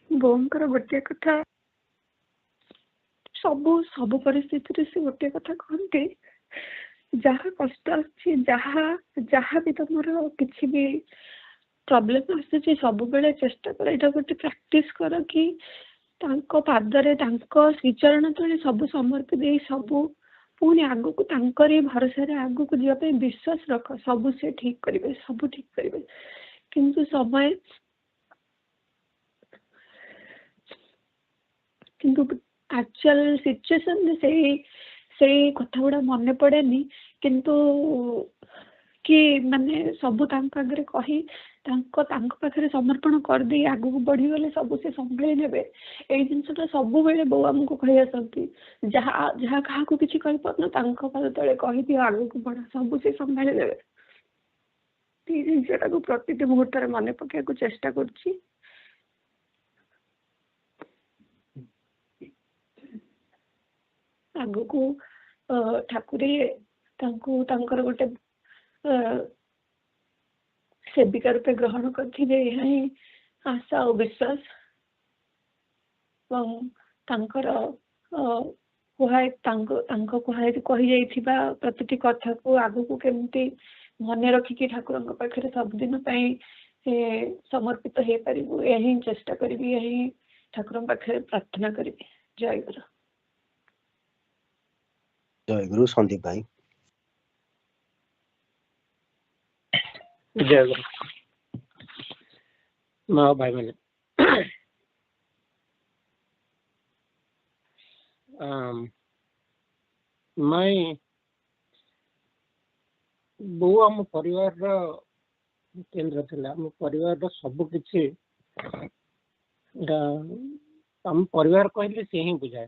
ବୋଉଙ୍କର ଗୋଟିଏ କଥା, ସବୁ ପରିସ୍ଥିତିରେ ସେ ଗୋଟିଏ କଥା କହନ୍ତି, ଯାହା କଷ୍ଟ ଆସୁଛି, ଯାହା ବି ତମର କିଛି ବି ପ୍ରୋବ୍ଲେମ ଆସୁଛି, ସବୁବେଳେ ଚେଷ୍ଟା କର, ଏଇଟା ଗୋଟେ ପ୍ରାକ୍ଟିସ କର କି ତାଙ୍କ ପାଦରେ, ତାଙ୍କ ଶ୍ରୀଚରଣ ତଳେ ସବୁ ସମର୍ପି ଦେଇ ସବୁ ପୁଣି ଆଗକୁ ତାଙ୍କରି ଭରସାରେ ଆଗକୁ ଯିବା ପାଇଁ ବିଶ୍ୱାସ ରଖ। ସବୁ ସେ ଠିକ୍ କରିବେ, ସବୁ ଠିକ୍ କରିବେ। କିନ୍ତୁ ଆକ୍ଚୁଆଲ ସିଚୁଏସନରେ ସେଇ କଥା ଗୁଡ଼ା ମନେ ପଡ଼େନି, କିନ୍ତୁ କି ମାନେ ସବୁ ତାଙ୍କ ଆଗରେ କହି ତାଙ୍କ ପାଖରେ ସମର୍ପଣ କରିଦେଇ ଆଗକୁ ବଢ଼ିଗଲେ ସବୁ ସେ ସମ୍ଭାଳି ନେବେ। ଏଇ ଜିନିଷଟା ସବୁବେଳେ ବୋଉ ଆମକୁ କହି ଆସନ୍ତି, ଯାହା କାହାକୁ କିଛି କହିପାରୁନ ତାଙ୍କ ପାଦ ତଳେ କହିଦିଅ, ଆଗକୁ ବଢ଼, ସବୁ ସେ ସମ୍ଭାଳି ନେବେ। ଏଇ ଜିନିଷଟାକୁ ପ୍ରତିଟି ମୁହୂର୍ତ୍ତରେ ମନେ ପକେଇବାକୁ ଚେଷ୍ଟା କରୁଛି। ଆଗକୁ ଠାକୁରେ ତାଙ୍କର ଗୋଟେ ସେବିକା ରୂପେ ଗ୍ରହଣ କରିଥିବେ, ଏହା ହିଁ ଆଶା ଆଉ ବିଶ୍ୱାସ। ଏବଂ ତାଙ୍କର କହିଯାଇଥିବା ପ୍ରତିଟି କଥାକୁ ଆଗକୁ କେମିତି ମନେ ରଖିକି ଠାକୁରଙ୍କ ପାଖରେ ସବୁଦିନ ପାଇଁ ସମର୍ପିତ ହେଇପାରିବୁ, ଏହା ହିଁ ଚେଷ୍ଟା କରିବି, ଏହା ହିଁ ଠାକୁରଙ୍କ ପାଖରେ ପ୍ରାର୍ଥନା କରିବି। ଜୟ ଗୁରୁ। ଜୟ ଗୁରୁ। ସନ୍ଦୀପ ଭାଇ। ଜୟ ଗୁରୁ। ମା ଭାଇ ମାନେ, ବୋଉ ଆମ ପରିବାରର କେନ୍ଦ୍ର ଥିଲା। ଆମ ପରିବାରର ସବୁ କିଛି, ଆମ ପରିବାର କହିଲେ ସେ ହିଁ ବୁଝାଏ,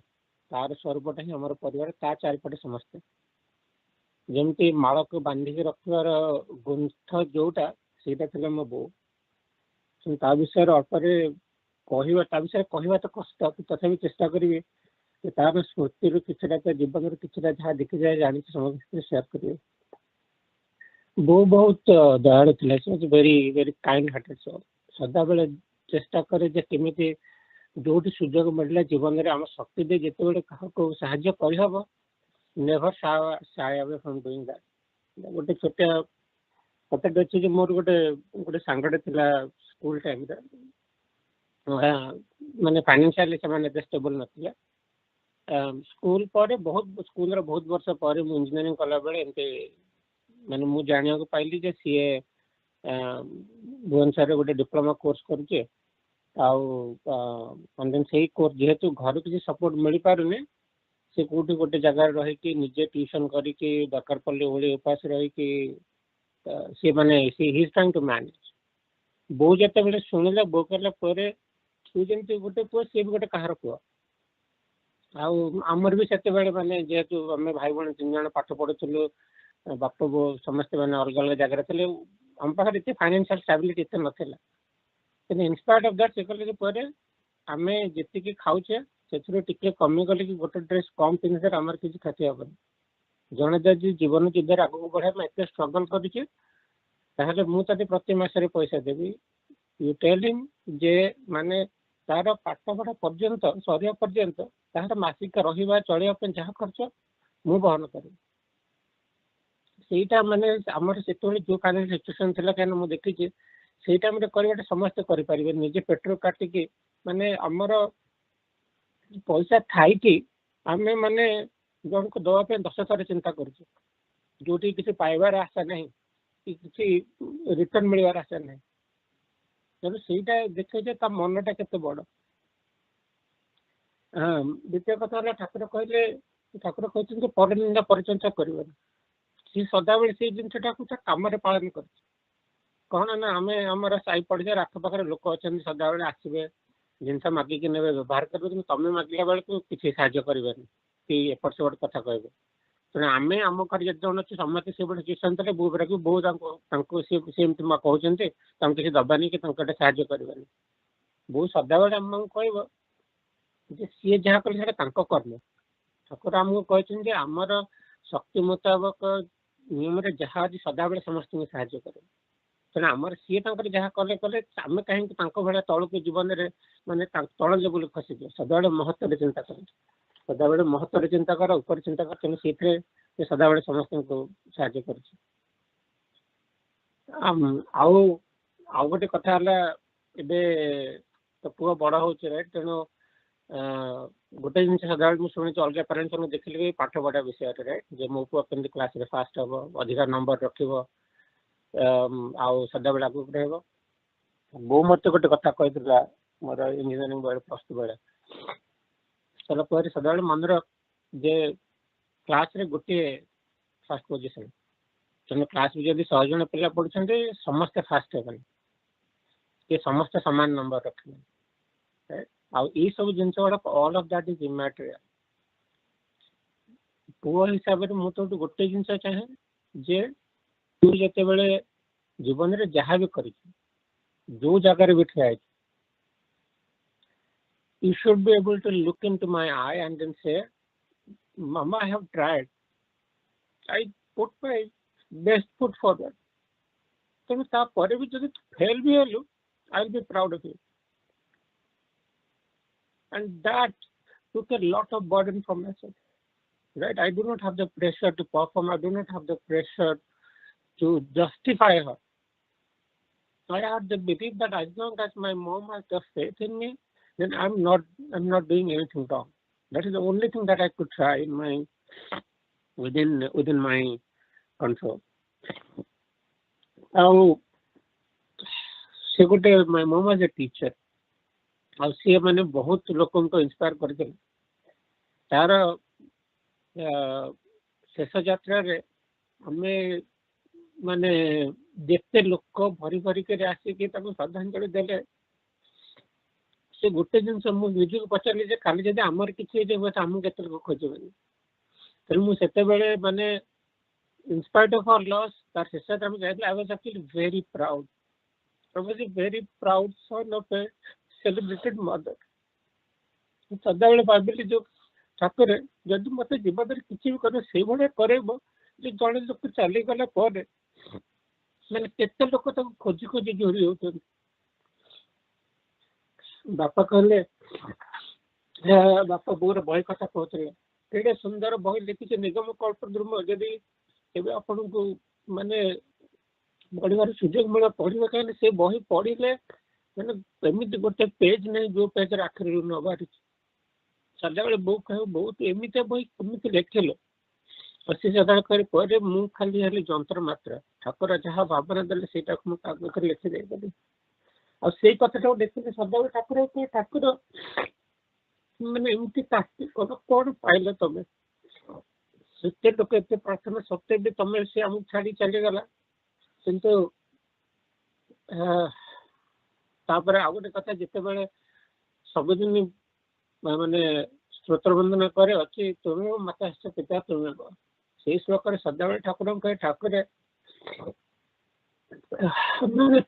ତାର ସ୍ୱରୂପଟା ହିଁ ଆମର ପରିବାର, ତା ଚାରିପଟେ ସମସ୍ତେ। ଯେମିତି ମାଳକୁ ବାନ୍ଧିକି ରଖିବାର ଗୁନ୍ଥ ଯୋଉଟା, ସେଇଟା ଥିଲା ମୋ ବୋଉ। ତା ବିଷୟରେ ଅଳ୍ପରେ କହିବା ତ କଷ୍ଟ, ତଥାପି ଚେଷ୍ଟା କରିବି ଯେ ତାର ସ୍ମୃତିରୁ କିଛିଟା, ତା ଜୀବନରୁ କିଛିଟା ଯାହା ଦେଖିଯାଏ ଜାଣିଛି ସମସ୍ତେ ସେୟାର କରିବେ। ବୋଉ ବହୁତ ଦୟାଳୁ ଥିଲା। ସେ very very kind hearted sole. ସଦାବେଳେ ଚେଷ୍ଟା କରେ ଯେ କେମିତି ଯୋଉଠି ସୁଯୋଗ ମିଳିଲା ଜୀବନରେ ଆମ ଶକ୍ତି ଦେଇ ଯେତେବେଳେ କାହାକୁ ସାହାଯ୍ୟ କରିହବ, never Sai away from doing that. ଗୋଟେ ଛୋଟ କଥାଟେ ଅଛି ଯେ ମୋର ଗୋଟେ ସାଙ୍ଗଟେ ଥିଲା ସ୍କୁଲ ଟାଇମରେ, ମାନେ ଫାଇନାନ୍ସିଆଲି ସେମାନେ ଏତେ ଷ୍ଟେବଲ ନଥିଲେ। ସ୍କୁଲ ପରେ ସ୍କୁଲର ବହୁତ ବର୍ଷ ପରେ ମୁଁ ଇଞ୍ଜିନିୟରିଂ କଲାବେଳେ ଏମିତି ମାନେ ମୁଁ ଜାଣିବାକୁ ପାଇଲି ଯେ ସିଏ ଭୁବନେଶ୍ୱରରେ ଗୋଟେ ଡିପ୍ଲୋମା କୋର୍ସ କରୁଛି। ଆଉ ସେଇ କୋର୍ସ ଯେହେତୁ ଘରୁ କିଛି ସପୋର୍ଟ ମିଳିପାରୁନି, ସେ କୋଉଠି ଗୋଟେ ଜାଗାରେ ରହିକି ନିଜେ ଟ୍ୟୁସନ କରିକି ଦରକାର ପଡ଼ିଲେ ଓଳି ଉପାସ ରହିକି ସିଏ ମାନେ he is trying two manage. ବୋଉ ଯେତେବେଳେ ଶୁଣିଲା, ବୋଉ କହିଲା ପରେ ତୁ ଯେମିତି ଗୋଟେ ପୁଅ, ସିଏ ବି ଗୋଟେ କାହାର ପୁଅ। आमर भी से माने जेहेतु आम भाई भाई 3 जन पाठ पढ़ुलु बाप बो समस्ते मैंने अलग अलग जगह थे आम पाखे इतने फाइनेंशियल स्टेबिलिटी इतने नाला इनस्पायर्ड ऑफ दैट से आम जी खाऊचे से टे कमिगले कि गोटे ड्रेस कम पिंधे आमर किसी क्षति हेनी जड़े जदि जीवन युद्ध आगे बढ़ा एत स्ट्रगल कर मुझे प्रति मासरे पैसा देवी यू टेल हिम जे माने तार पाठ पढ़ा पर्यंत सरिया पर्यंत तार मासिक रहा चलिया जहाँ खर्च मु बहन करी सेटा माने आमर से जो कान सिचुएशन थी कहीं मुझे देखी से टाइम करवाटा समस्ते करें निजे पेट्रोल काटिकी माने आमर पैसा थी आम माने जन को दवापे 10 थर चिंता करोटी किसी पाइबार आशा ना कि किसी रिटर्न मिलवार आशा ना तेणु से देखे मनटा के बड़ हाँ द्वितीय कथा ठाकुर कहते पर निंदा परिचर्चा कर सी सदाबे से जिनटा कम पालन कर कौन ना आम आमर साई पड़िया आखपाखे लोक अच्छा सदाबे आसवे जिनस मागिक ने व्यवहार करेंगे तुम मागिला बेलू किसी साहय करवानी कि एपट सेपट कथा कहे तेणु आम आम घर जिते जन अच्छे समस्त से सिचुएसन थे बो बेरा बो कहते किसी दबानी कि साहय करवानी बो सदाबे आम कह सी जहाँ कले कर्म ठाकुर आमको कहते आमर शक्ति मुताबक नियम जहाँ आज सदाबे समस्त साहय करे तेना आमर सी जहाँ कले कले आम कहीं भाया तौक जीवन में माने तल लेवल खसी सदाबे महत्व चिंता कर सदाबे महत्व चिंता कर ऊपर चिंता कर तेणु से सदाबे समस्त को साहय कर गोटे कथा तो पुआ बड़ हो तेणु गोटे जिन सदा शुणी अलग पेरेन्ट्स देखिली पाठ पढ़ा विषय रे मो पुआ कमी क्लास रे फास्ट हम अधिक नंबर रखिबो आउ सदा बेला आगे बढ़ेब बो मत गोटे कथा कही मोर इंजीनियरिंग बेले प्लस टू बेले सर सदा मन जे क्लास रे गोटे फास्ट पोजिशन तेणु क्लास भी जब 100 जन पिला पढ़ुं समस्ते फास्ट हे ये समस्ते सामान नंबर रखे आई सब जिन all of that is immaterial पुओ हिसाब से मुझे गोटे जिन चाहे जे तू जिते बड़े जीवन में जहाँ भी कर जो जगार भी ठिया you should be able to look into my eye and then say mama I have tried I put my best foot forward तेणु तापर भी जब फेल भी हेलु I will be proud of you and that took a lot of burden from myself right I do not have the pressure to perform I do not have the pressure to justify her I had the belief that as long as my mom has the faith in me then I'm not doing anything wrong that is the only thing that I could try in my within my control से गोटे my mom was a teacher और सी मैंने बहुत लोक inspire करते तार शेष यात्रा रे हमें माने जिते लोक भरी भरी कर आसिक श्रद्धांजलि देले से गोटे जिन निजी पचारि खाली जब आमर किसी आम के लोग खोजबे तेणु मुझे माने इंस्पायर्ड ऑफ आवर लॉस तार शेष यात्रा में जाइए I was actually very proud I was a very proud son of A celebrated mother सदा बेले भाविली जो ठाकुर जदि मत जीवन में किसी भी कर से भाया करेब जड़े लोक चलीगला मैंने केते लोक खोजी खोजी जोरी हो बापा कहले बापा बोर बही कथा कहते केड़े सुंदर बही लिखी निगम कल्प द्रुम जदि आपण को माने पढ़ार सुजोग मिले पढ़ा कहीं से बही पढ़ले मैंने एमती गोटे पेज नहीं जो पेज आखिर न बाहर सदा बेले बो कह बहुत एमती बही कमी लिखिल अशी सदा पर मु खाली हेली जंत्र मात्र ठाकुर जहाँ भावना देले से मुझे लिखी देली आ से कथा देखिए सदा ठाकुर ठाकुर मैंने एमती कौन पाइल तुम से लोक एत प्रार्थना सत्वे भी तुम से आम छाड़ी चलीगला किंतु तापर आ गोटे कथा जिते बड़े सबुदिन माने स्तोत्र वंदना करे अच्छी तुम माता पिता तुम्हें से श्लोक सदा ठाकुर कहे ठाकुर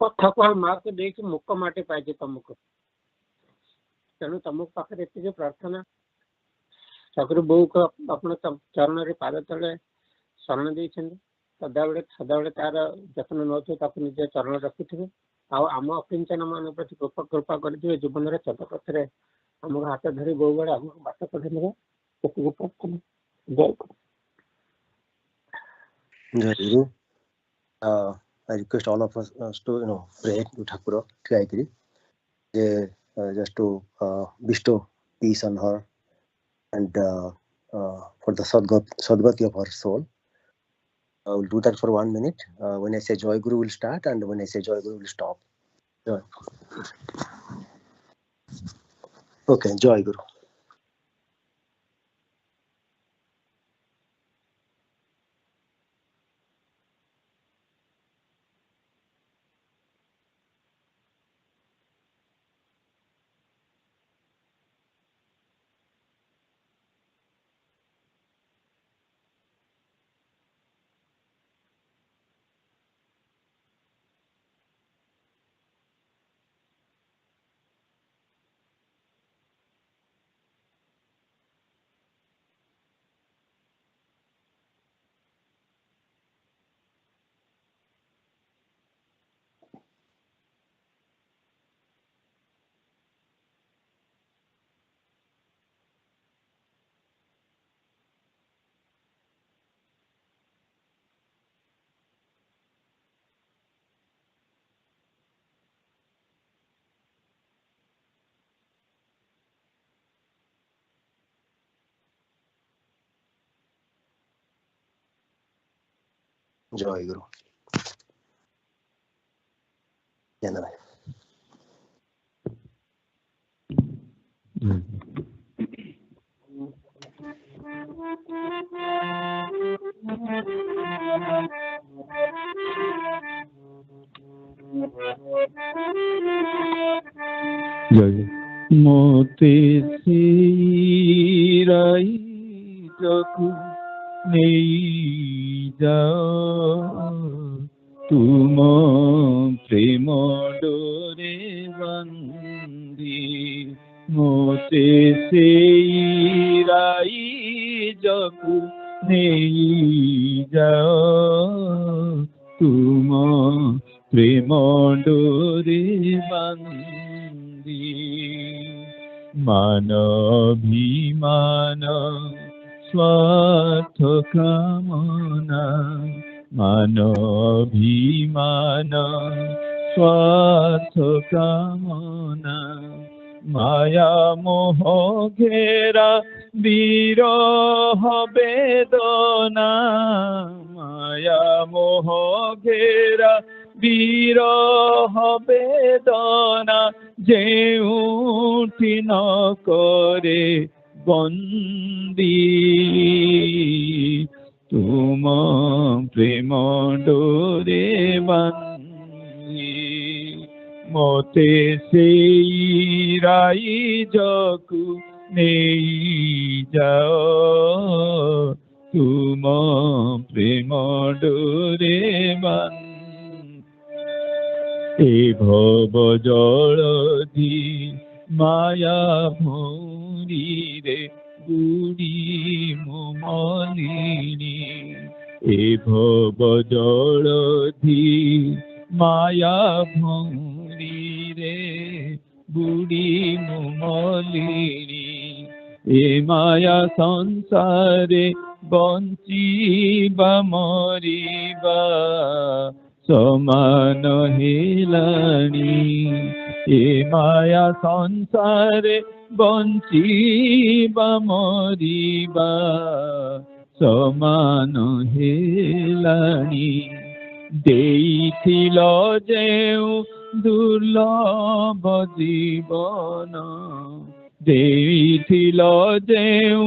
पथा को मार्क दे मुख माटे पाए तुमको तेणु तुम पाखे ये प्रार्थना ठाकुर बो को अपना चरण रे पाद तले शरण दे सदा तार जत्न नौ निज चरण रखिथे आम अकिंचन मान प्रति कृपा कर जीवन चतपथरे आम हाथ धरी बहु बड़े आम बात पढ़े Jayaguru, I request all of us to pray to Thakur just to bestow peace on her and for the sadgati of her soul. I will do that for 1 minute. When I say Jayaguru, will start, and when I say Jayaguru, will stop. Okay, Jayaguru. Jayaguru. Jai. मोते सिराई जकु नहीं जाओ तुम प्रेम डोरे बंदी मोते सिराई जकु नहीं जाओ तुम प्रेम डोरे बंदी मानभिमान स्वार्थ कामना मानभिमान स्वार्थ कामना माया मोह घेरा विरह वेदना माया मोह घेरा विरह वेदना जेउठी न करे बंदी तुम प्रेम डोरे बंदी मोते सेई राई जकु नहीं जाओ तुम प्रेम डोरे बंदी ए भव जलधि माया भौरी रे बुड़ी मलिनी ए भव जलधि माया भौरी रे बुड़ी मलिनी ए माया संसारे बंचिबा मरिबा समान हेलानी ए माया संसारे बंचिबा मरिबा समान हेलानी देइथिल जेउ दुर्लभ जीवन देइथिल जेउ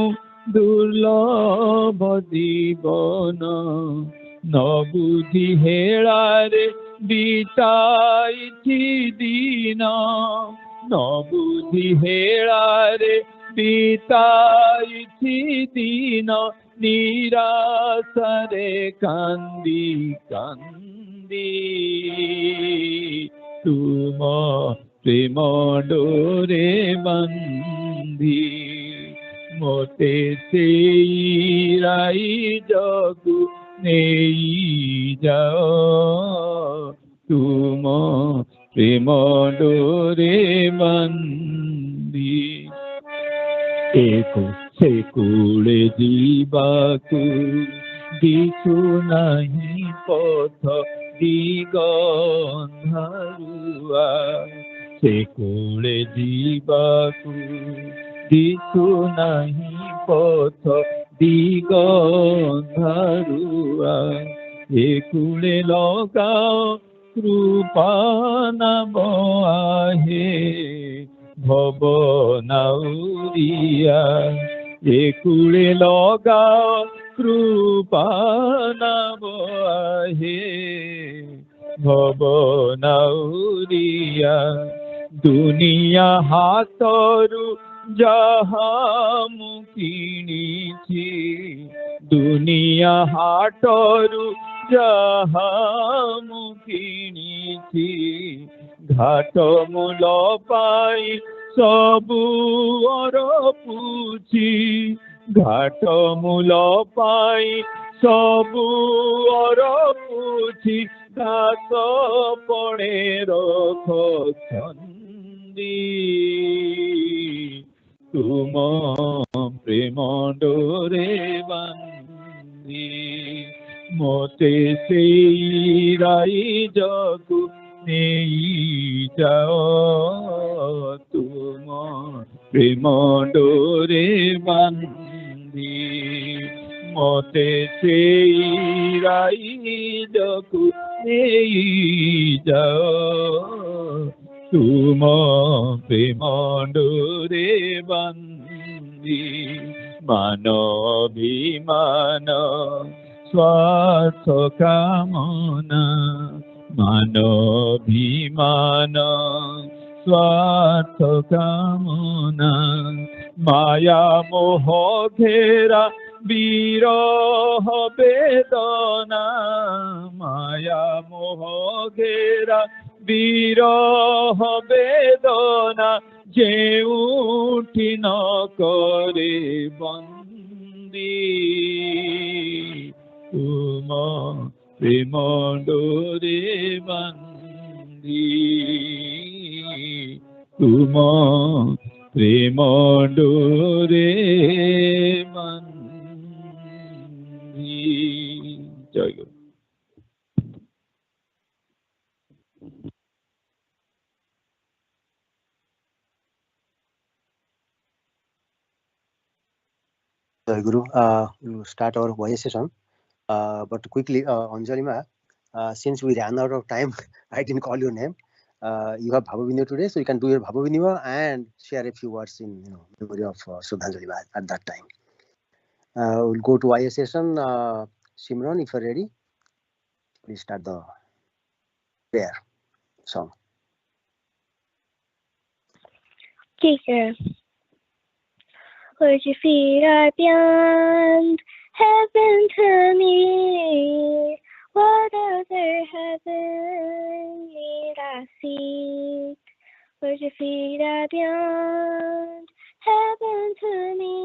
दुर्लभ जीवन न बुद्धि हेलारे बिताइथि दिन न बुद्धि हेलारे ବିତାଇଛି ଦିନ ନିରାଶରେ କାନ୍ଦି କାନ୍ଦି ତୁମ ପ୍ରେମ ଡୋରେ ବାନ୍ଧି ମୋତେ ସେଇ ରାଇଜକୁ ନେଇଯାଅ ତୁମ ପ୍ରେମ ଡୋରେ ବାନ୍ଧି ସେ କୂଳେ ଯିବାକୁ ଦିଶୁ ନାହିଁ ପଥ ଦିଗନ୍ଧାରୁଆ ସେ କୂଳେ ଯିବାକୁ ଦିଶୁ ନାହିଁ ପଥ ଦିଗନ୍ଧାରୁଆ ଏ କୂଳେ ଲଗାଅ କୃପା ନାମ ଆହେ ভব নাউরিয়া একুলে লগাও কৃপা নাম আহে ভব নাউরিয়া দুনিয়া হাতরু যাহা মু কিনিছি দুনিয়া হাটরু যাহা মু কিনিছি ঘাট মূল পাই সবু অরপুছি ঘাট মূল পাই সবু অরপুছি ঘাস পড়ে রখ ছন্দি তুম প্রেম ডোরে বান্ধি মতে সেই রাইজকু নেইযাও তুম প্রেম ডোরে বান্ধি মতে সেই রাইজকু নেইযাও তুম প্রেম ডোরে বান্ধি মানবিমান স্বার্থ কামনা মানবিমান স্বার্থ কামনা মায়া মোহ ঘেরা বিরহ বেদনা মায়া মোহ ঘেরা বিরহ বেদনা যেউঠি ন করে বন্দি তুম প্রেম ডোরে বান্ধি তুম প্রেম ডোরে বান্ধি জয় গুরু। Guru, we'll start our voice session. But quickly, Anjali ma, since we ran out of time, I didn't call your name. You have Bhavavinaya today, so you can do your Bhavavinaya and share a few words in memory of Shraddhanjali ma at that time. We'll go to voice session. Simran, if you're ready, please start the prayer song. Teacher, would your feet are beyond heaven to me? What other heaven need I seek? Would your feet are beyond heaven to me?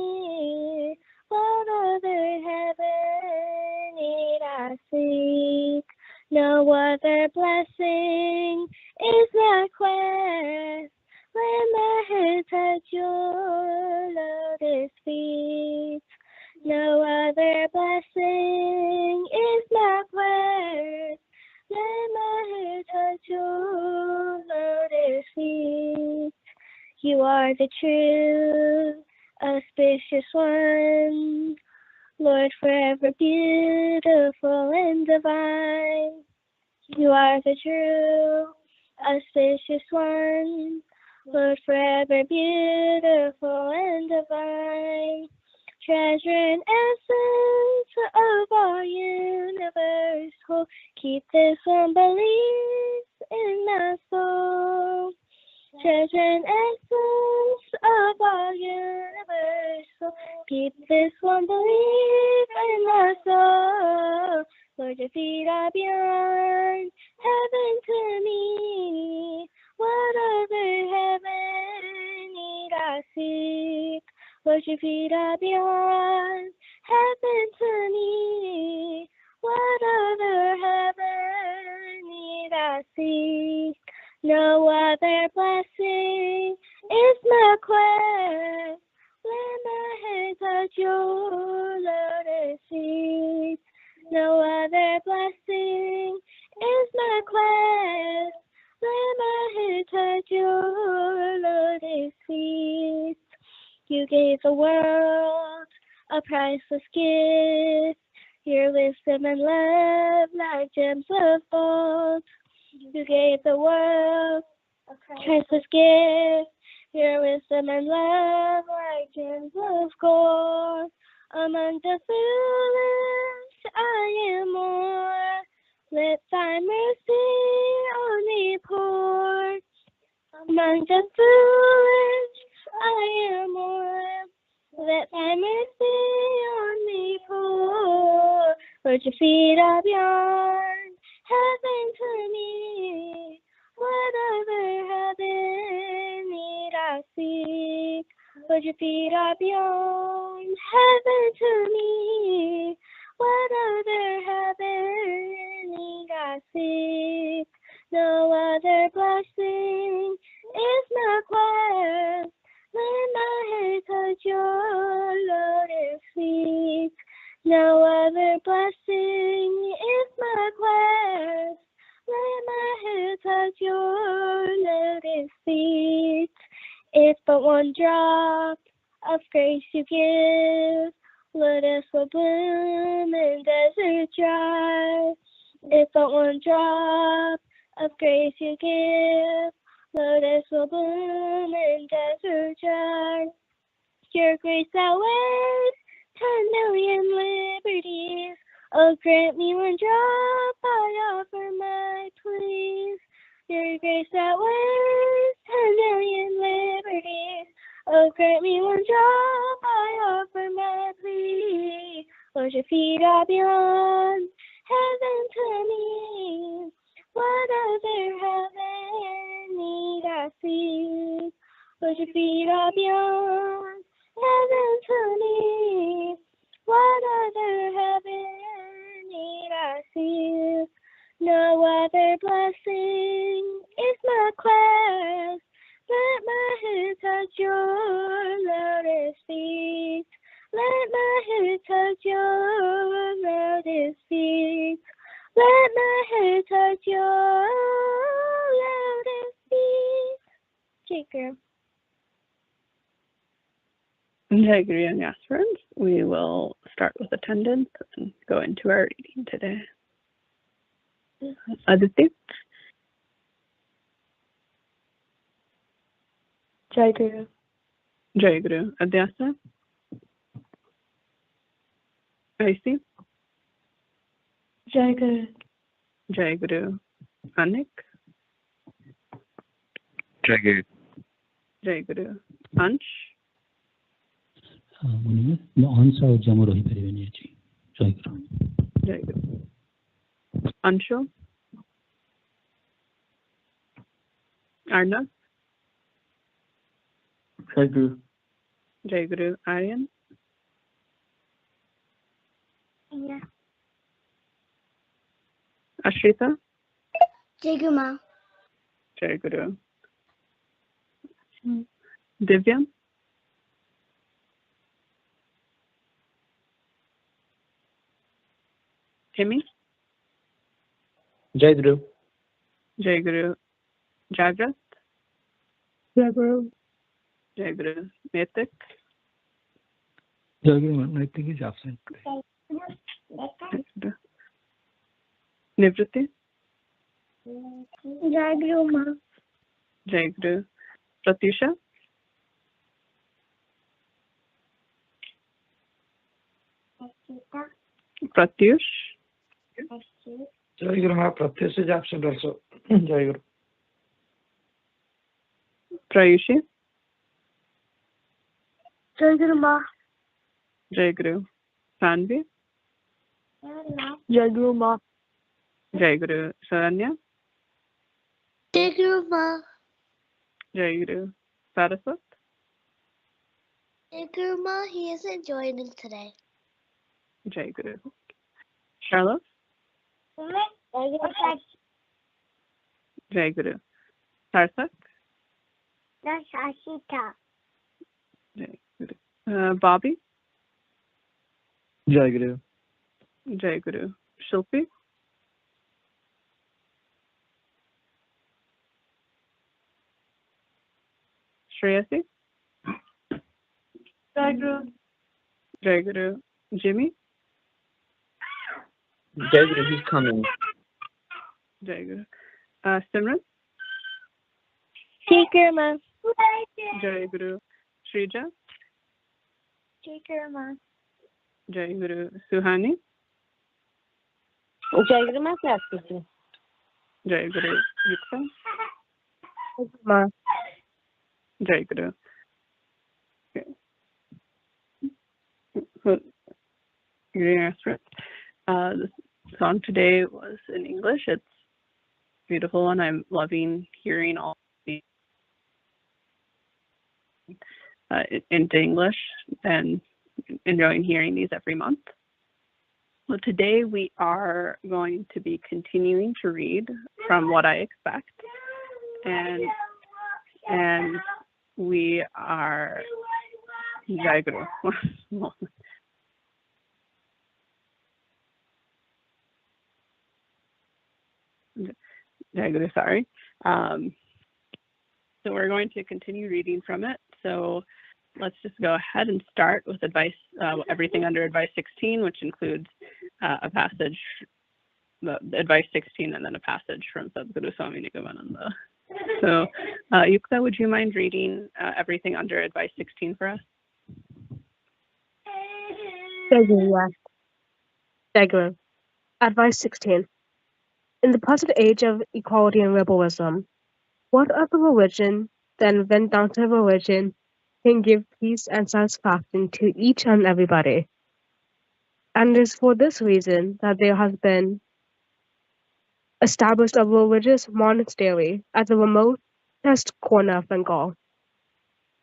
What other heaven need I seek? No other blessing is my quest. When my head touch your lotus feet, no other blessing is my quest. When my head touch your lotus feet, you are the true, auspicious one, Lord, forever beautiful and divine. You are the true, auspicious one, Lord, forever beautiful and divine. Treasure and essence of our universe, oh, keep this one belief in my soul. treasure and essence of our universal. Keep this one belief in our soul. Lord, your feet are beyond heaven to me. What other heaven need I seek? Lord, your feet are beyond heaven to me. What other heaven need I seek? No other blessing is my quest. Let my head touch your lotus feet. No other blessing is my quest. Let my head touch your lotus feet. You gave the world a priceless gift. Your wisdom and love like gems of gold. You gave the world a priceless gift. Your wisdom and love like gems of gold. Among the foolish I am more. Let thy mercy on me pour. Among the foolish I am more. Let thy mercy on me pour. Lord, your feet are beyond heaven to me. What other heaven need I seek? Lord, your feet are beyond heaven to me. What other heaven need I seek? No other blessing is my quest. Let my head touch your lotus feet. No other blessing is my quest. Let my head touch your lotus feet. It's but one drop of grace you give. Lotus will bloom and desert dry. It's but one drop of grace you give. Lotus will bloom and desert dry. Your grace outweighs 10 million liberties. Oh, grant me one drop, I offer my pleas. Your grace outweighs 10 million liberties. Oh, grant me one drop, I offer my plea. Lord, your feet are beyond heaven to me. What other heaven need I seek? Lord, your feet are beyond heaven to me. What other heaven need I seek? No other blessing is my quest. Let my head touch your lotus feet. Let my head touch your lotus feet. Let my head touch your lotus feet. Jayaguru. Jayaguru and Yasrans, we will start with attendance and go into our reading today. Aditi. Jayaguru. Jayaguru. Adhibasa. Icy. Jayaguru. Jayaguru. Anik. Jayaguru. Jayaguru. Ansh. अंश और जम रही परिवेणी अछि जयगुरु जयगुरु Anshu Arnav Jayaguru. Joyguru Aryan Yeah. Ashrita Jayaguru Ma. Jayaguru Divya Timmy Jayaguru. Jayaguru Jagrat Jayaguru. Jayaguru Netik Jayaguru, Netik is absent. Nivriti Jayaguru Ma. Jayaguru Pratyusha Pratyush Jayaguru, Pratyush is absent also. Jayaguru. Prayushi, Jayaguru Ma. Jayaguru. Sanvi, Jayaguru Ma. Jayaguru. Saranya, Jayaguru Ma. Jayaguru. Saraswat, Jayaguru Ma, he isn't joining today. Jayaguru. Charlotte, Jayaguru. Sarsak, Ashita. Jayaguru. Bobby, Jayaguru. Jayaguru. Shilpi, Shreyasi, Jayaguru. Jayaguru. Jimmy, Jayaguru, he's coming. Jayaguru. Simran, Jayaguru Ma. Jayaguru. Shrija, Jayaguru Ma. Jayaguru. Suhani, Jayaguru Ma class teacher. Jayaguru. Yukta, Ma. Jayaguru. Okay. So, reading our script. The song today was in English. It's beautiful, and I'm loving hearing all the into English and enjoying hearing these every month. Well, today we are going to be continuing to read from What I Expect, and we are Jayaguru. Jayaguru, sorry. So we're going to continue reading from it. So let's just go ahead and start with advice, everything under advice 16, which includes a passage, the advice 16, and then a passage from Sadhguru Swami Nigamananda. So Yukta, would you mind reading everything under advice 16 for us? Jayaguru. Advice 16. In the present age of equality and liberalism, what other religion than Vedanta religion can give peace and satisfaction to each and everybody? And it is for this reason that there has been established a religious monastery at the remotest corner of Bengal.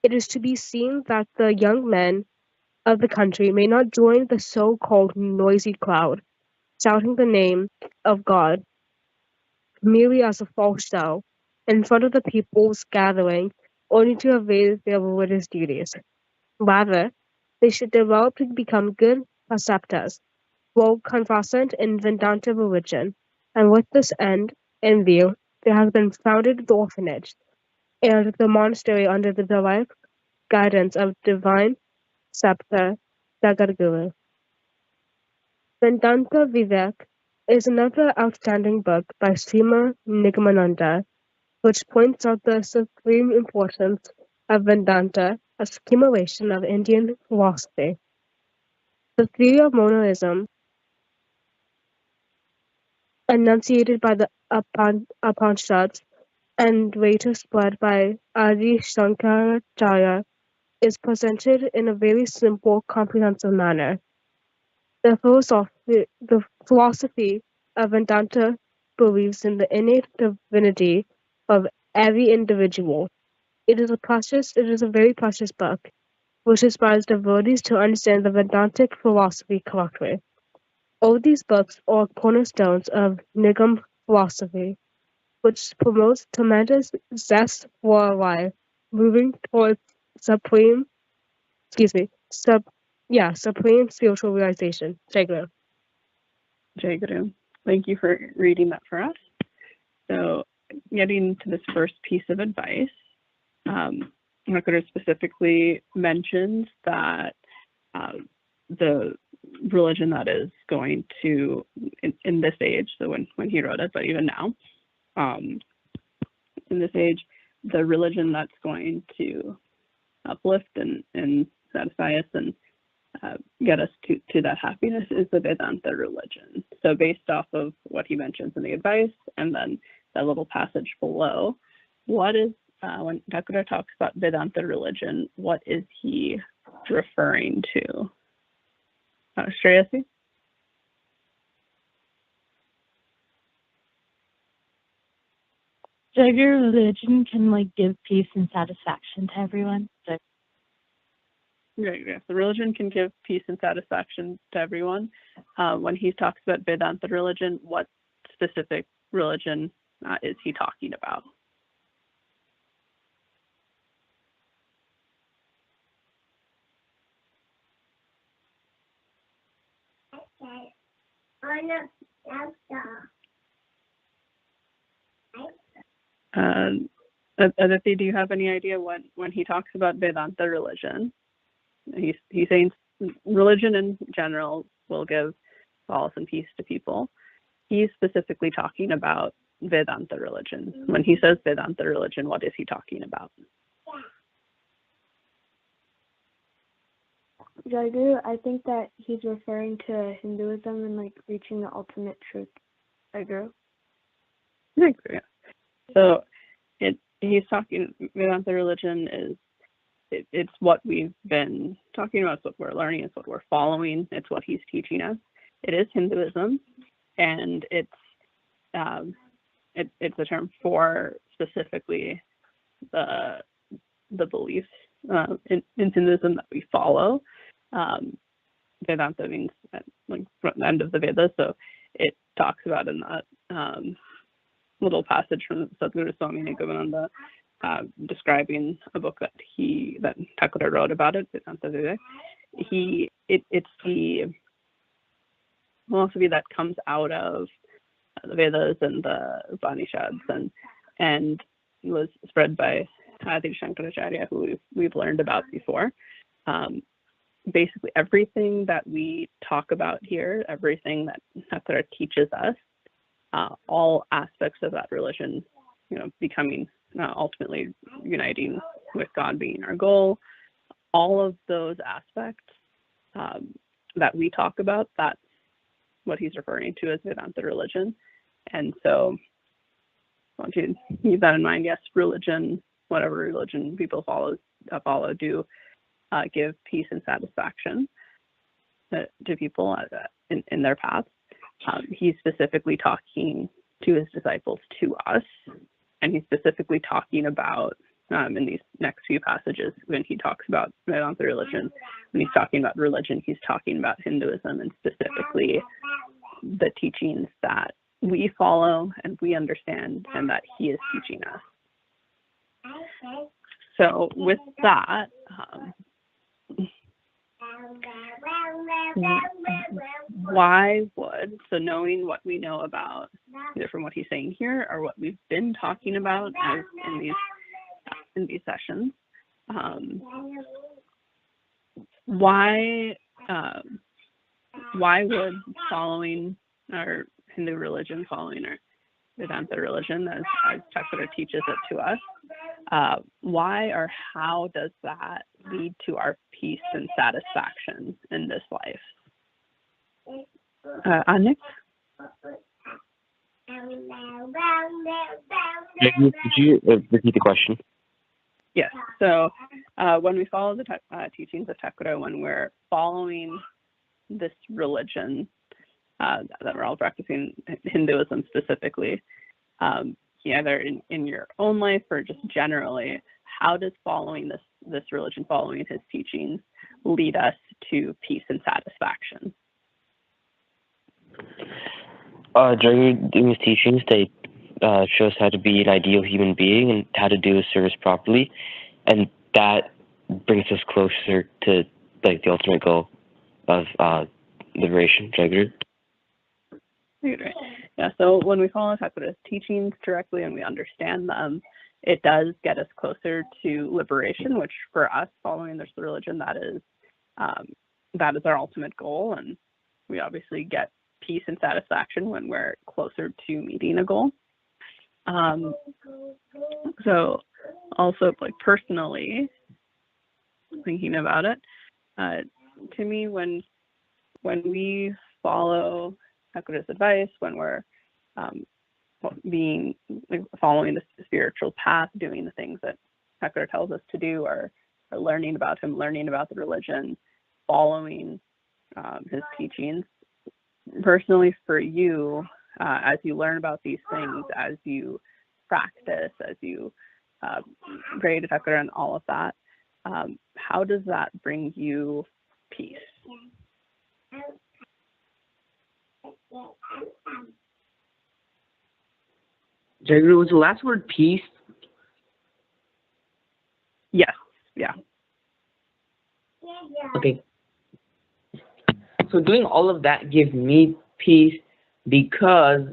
It is to be seen that the young men of the country may not join the so-called noisy crowd, shouting the name of God merely as a false show in front of the people's gathering only to evade their religious duties. Rather, they should develop to become good preceptors, well conversant in Vedanta religion, and with this end in view, there has been founded the orphanage and the monastery under the direct guidance of divine scepter Jayaguru. Vedanta Vivek is another outstanding book by Srima Nigamananda, which points out the supreme importance of Vedanta as accumulation of Indian philosophy. The theory of monism, enunciated by the Upanishads and later spread by Adi Shankaracharya, is presented in a very simple, comprehensive manner. The philosophy of Vedanta believes in the innate divinity of every individual. It is a very precious book, which inspires devotees to understand the Vedantic philosophy correctly. All these books are cornerstones of Nigam philosophy, which promotes tremendous zest for life, moving towards supreme spiritual realization. Jayaguru. Jayaguru, thank you for reading that for us. So getting to this first piece of advice, Jayaguru specifically mentions that the religion that is going to, in this age, so when he wrote it, but even now, in this age, the religion that's going to uplift and satisfy us and get us to that happiness is the Vedanta religion. So based off of what he mentions in the advice and then that little passage below, what is when Thakur talks about Vedanta religion, what is he referring to? Shreyasi? Jayaguru religion can give peace and satisfaction to everyone. So. Yeah, so religion can give peace and satisfaction to everyone. When he talks about Vedanta religion, what specific religion is he talking about? Aditi, do you have any idea when he talks about Vedanta religion? He's saying religion in general will give solace and peace to people. He's specifically talking about Vedanta religion. When he says Vedanta religion, what is he talking about? Jayaguru, I think that he's referring to Hinduism and reaching the ultimate truth. Jayaguru. Yeah. So he's talking, Vedanta religion is, it's what we've been talking about, it's what we're learning, it's what we're following, it's what he's teaching us. It is Hinduism, and it's a term for specifically the beliefs in Hinduism that we follow. Vedanta means from the end of the Vedas, so it talks about in that little passage from Sadhguru Swami Nigamananda describing a book that Thakur wrote about it, Vedanta Vivek. It's the philosophy that comes out of the Vedas and the Upanishads and was spread by Adi Shankaracharya, who we've learned about before. Basically, everything that we talk about here, everything that Thakur teaches us, all aspects of that religion, becoming ultimately uniting with God being our goal, all of those aspects that we talk about, that's what he's referring to as Vedanta religion. And so I want you to keep that in mind. Yes, religion, whatever religion people follow do give peace and satisfaction to people in their paths. He's specifically talking to his disciples, to us, and he's specifically talking about in these next few passages when he talks about Vedanta religion. When he's talking about religion, he's talking about Hinduism and specifically the teachings that we follow and we understand and that he is teaching us. So with that, knowing what we know about, either from what he's saying here or what we've been talking about as in these sessions, why would following our Hindu religion, following our Vedanta religion, as Thakur teaches it to us, why or how does that lead to our peace and satisfaction in this life? Anik? Could you repeat the question? Yes. So when we follow the teachings of Thakur, when we're following this religion that we're all practicing, Hinduism specifically, either in your own life or just generally, how does following this religion, following his teachings, lead us to peace and satisfaction? During his teachings, they show us how to be an ideal human being and how to do his service properly, and that brings us closer to the ultimate goal of liberation. Jayaguru. Right. Yeah. So when we follow Thakur's teachings directly and we understand them, it does get us closer to liberation, which for us, following this religion, that is our ultimate goal, and we obviously get peace and satisfaction when we're closer to meeting a goal. So also, personally, thinking about it, to me, when we follow Thakur's advice, when we're being, like, following the spiritual path, doing the things that Thakur tells us to do, or learning about him, learning about the religion, following his teachings. Personally, for you, as you learn about these things, as you practice, as you pray to Thakur and all of that, how does that bring you peace? Jayaguru, was the last word peace? Yes. Yeah. Okay. So doing all of that gives me peace because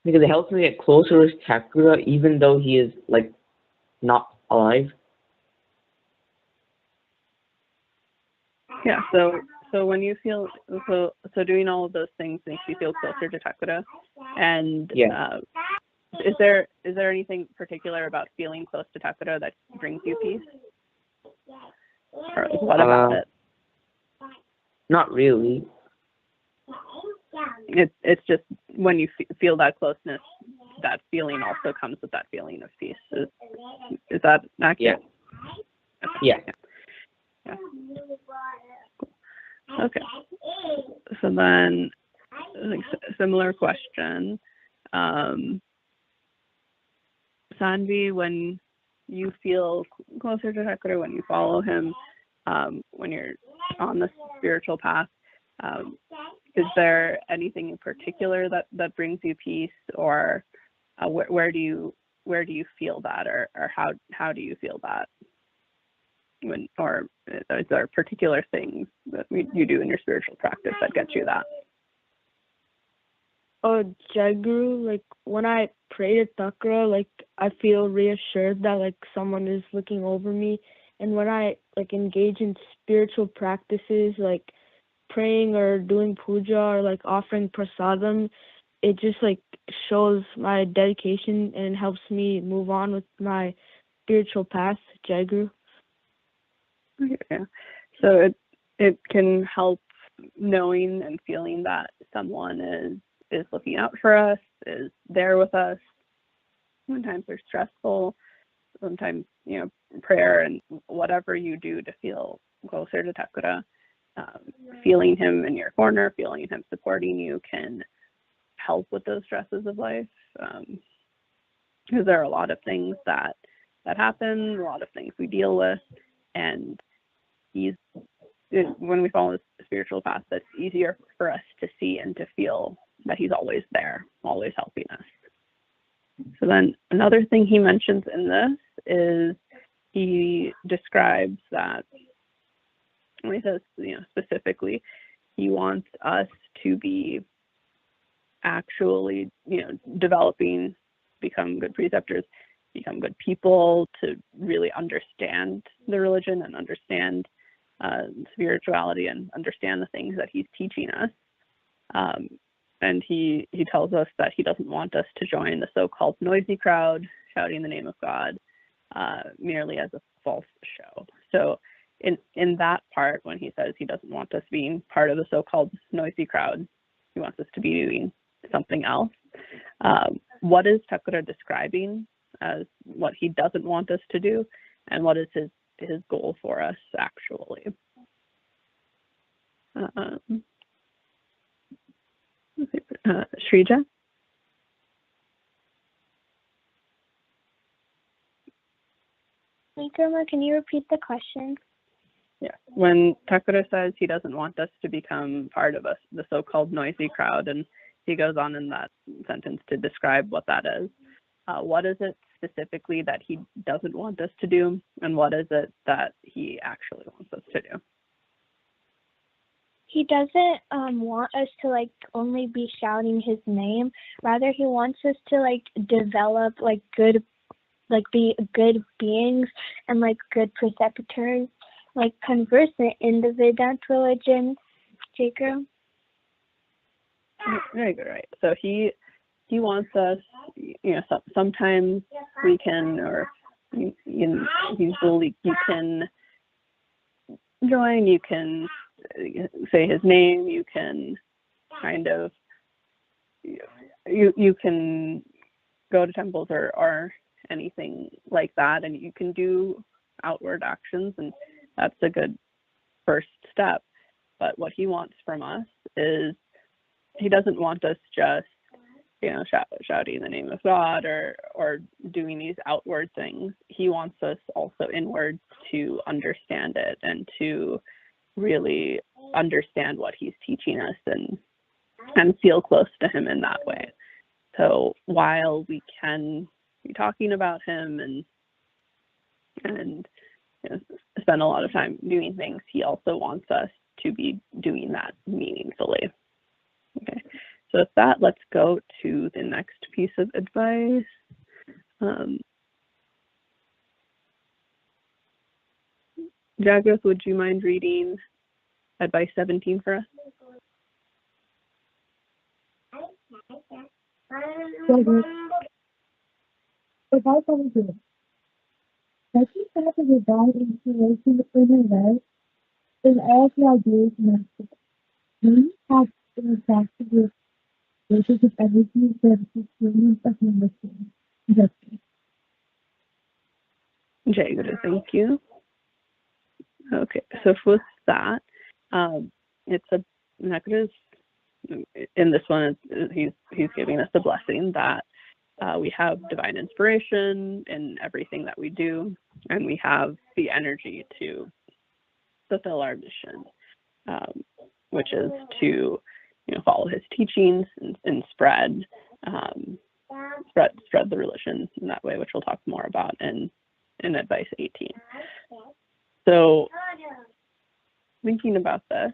it helps me get closer with Thakur, even though he is, like, not alive. Yeah. So when you feel so doing all of those things makes you feel closer to Thakur. And Yeah. Is there anything particular about feeling close to Thakur that brings you peace? Or what about it? Not really. It's just when you feel that closeness, that feeling also comes with that feeling of peace. Is that accurate? Yeah. Yeah. Okay. So then, like, similar question. Sanvi, when you feel closer to Thakur, when you follow him, when you're on the spiritual path, is there anything in particular that brings you peace, or where do you feel that, or how do you feel that? Or is there particular things that you do in your spiritual practice that get you that? Oh, Jayaguru, like, when I pray to Thakur, like, I feel reassured that, like, someone is looking over me. And when I, like, engage in spiritual practices, like praying or doing puja or, like, offering prasadam, it just, like, shows my dedication and helps me move on with my spiritual path, Jayaguru. Okay. So it can help knowing and feeling that someone is looking out for us, is there with us. Sometimes they're stressful. Sometimes, prayer and whatever you do to feel closer to Thakur, feeling him in your corner, feeling him supporting you can help with those stresses of life. Because there are a lot of things that happen, a lot of things we deal with, and when we follow the spiritual path, that's easier for us to see and to feel that he's always there, always helping us. So then another thing he mentions in this is he describes that, he says, specifically, he wants us to be actually, developing, become good preceptors, become good people, to really understand the religion and understand spirituality and understand the things that he's teaching us. And he tells us that he doesn't want us to join the so-called noisy crowd shouting the name of God merely as a false show. So in that part, when he says he doesn't want us being part of the so-called noisy crowd, he wants us to be doing something else. What is Thakur describing as what he doesn't want us to do, and what is his goal for us actually? Shrija? Grandma, can you repeat the question? Yeah. When Thakur says he doesn't want us to become part of the so-called noisy crowd, and he goes on in that sentence to describe what that is, what is it specifically that he doesn't want us to do, and what is it that he actually wants us to do? He doesn't want us to, like, only be shouting his name. Rather, he wants us to, like, develop, like, be good beings and, like, good preceptors, like, conversant in the Vedanta religion. Jacob? Very good, right. So he wants us, sometimes we can, or usually you can join, you can say his name, you can kind of you can go to temples or anything like that, and you can do outward actions, and that's a good first step. But what he wants from us is, he doesn't want us just, shouting the name of God or doing these outward things. He wants us also inward to understand it and to really understand what he's teaching us and feel close to him in that way. So while we can be talking about him and spend a lot of time doing things, he also wants us to be doing that meaningfully. Okay, so with that, let's go to the next piece of advice. Jagrith, would you mind reading advice 17 for us? Without any good. Taking part of the divine inspiration in a way is all the ideas mentioned. Many have been attracted with basis of energy, services, feelings of emotion. Jayaguru, thank you. Okay, so with that, it's a Nakaru's, in this one, he's giving us a blessing that we have divine inspiration in everything that we do, and we have the energy to fulfill our mission, which is to follow his teachings and spread the religion in that way, which we'll talk more about in advice 18. So thinking about this,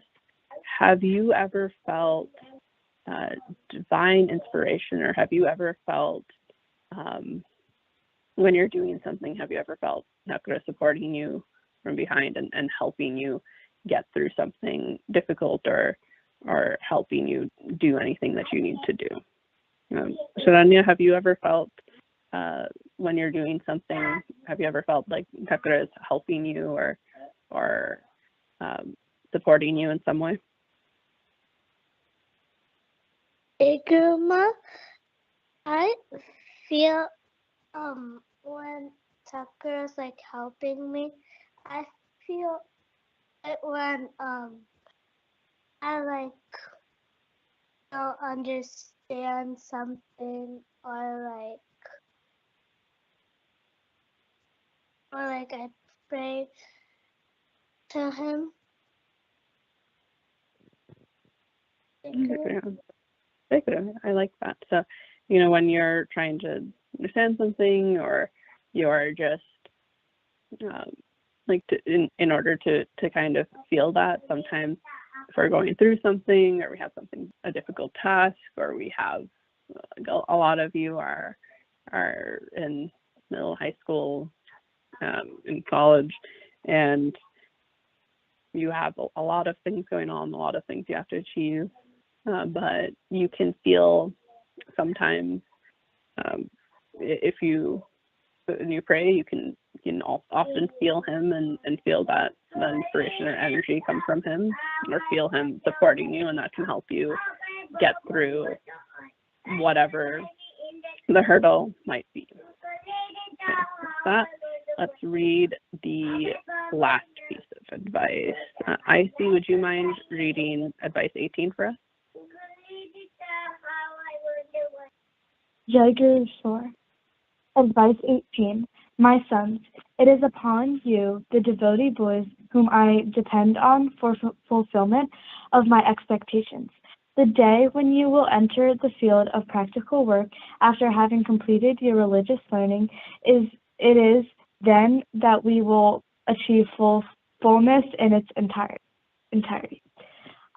have you ever felt divine inspiration, or have you ever felt when you're doing something, have you ever felt Nakura supporting you from behind and helping you get through something difficult or helping you do anything that you need to do? Sharanya, have you ever felt when you're doing something, have you ever felt like Nakura is helping you or supporting you in some way? Guruma, I feel when Tucker is like helping me, I feel it when I like don't understand something or I pray to him. I like that. So, when you're trying to understand something, or you're just in order to kind of feel that, sometimes if we're going through something, or we have a difficult task, or we have a lot of you are in middle, high school, in college, and you have a lot of things going on, a lot of things you have to achieve, but you can feel sometimes if you pray, you can often feel him and feel that the inspiration or energy come from him, or feel him supporting you, and that can help you get through whatever the hurdle might be. Okay, with that, let's read the last piece of advice. Icy, would you mind reading advice 18 for us? Jayaguru Sure. Advice 18. My sons, it is upon you, the devotee boys, whom I depend on for fulfillment of my expectations. The day when you will enter the field of practical work after having completed your religious learning, it is then that we will achieve fullness in its entirety.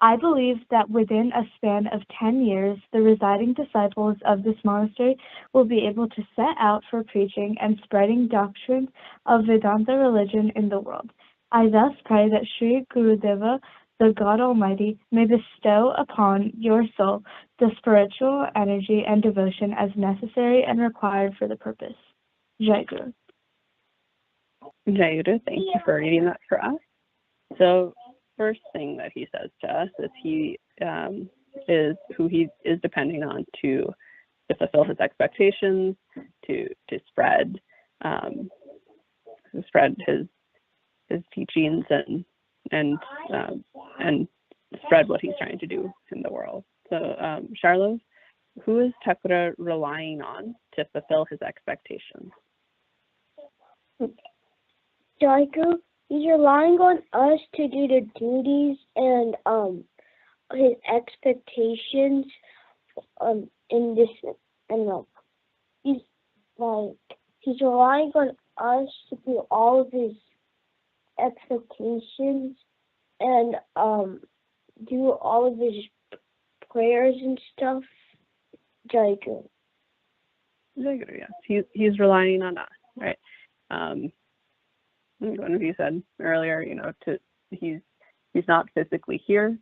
I believe that within a span of 10 years, the residing disciples of this monastery will be able to set out for preaching and spreading doctrines of Vedanta religion in the world. I thus pray that Sri Gurudeva, the God Almighty, may bestow upon your soul the spiritual energy and devotion as necessary and required for the purpose. Jayaguru. Jayaguru, thank you for reading that for us. So, first thing that he says to us is he is who he is depending on to fulfill his expectations, to spread his teachings and spread what he's trying to do in the world. So, Charlotte, who is Thakur relying on to fulfill his expectations? Jayaguru, he's relying on us to do the duties and his expectations in this, and he's relying on us to do all of his expectations and do all of his prayers and stuff. Jayaguru. Jayaguru, yes. He's relying on us, right? One of you said earlier, he's not physically here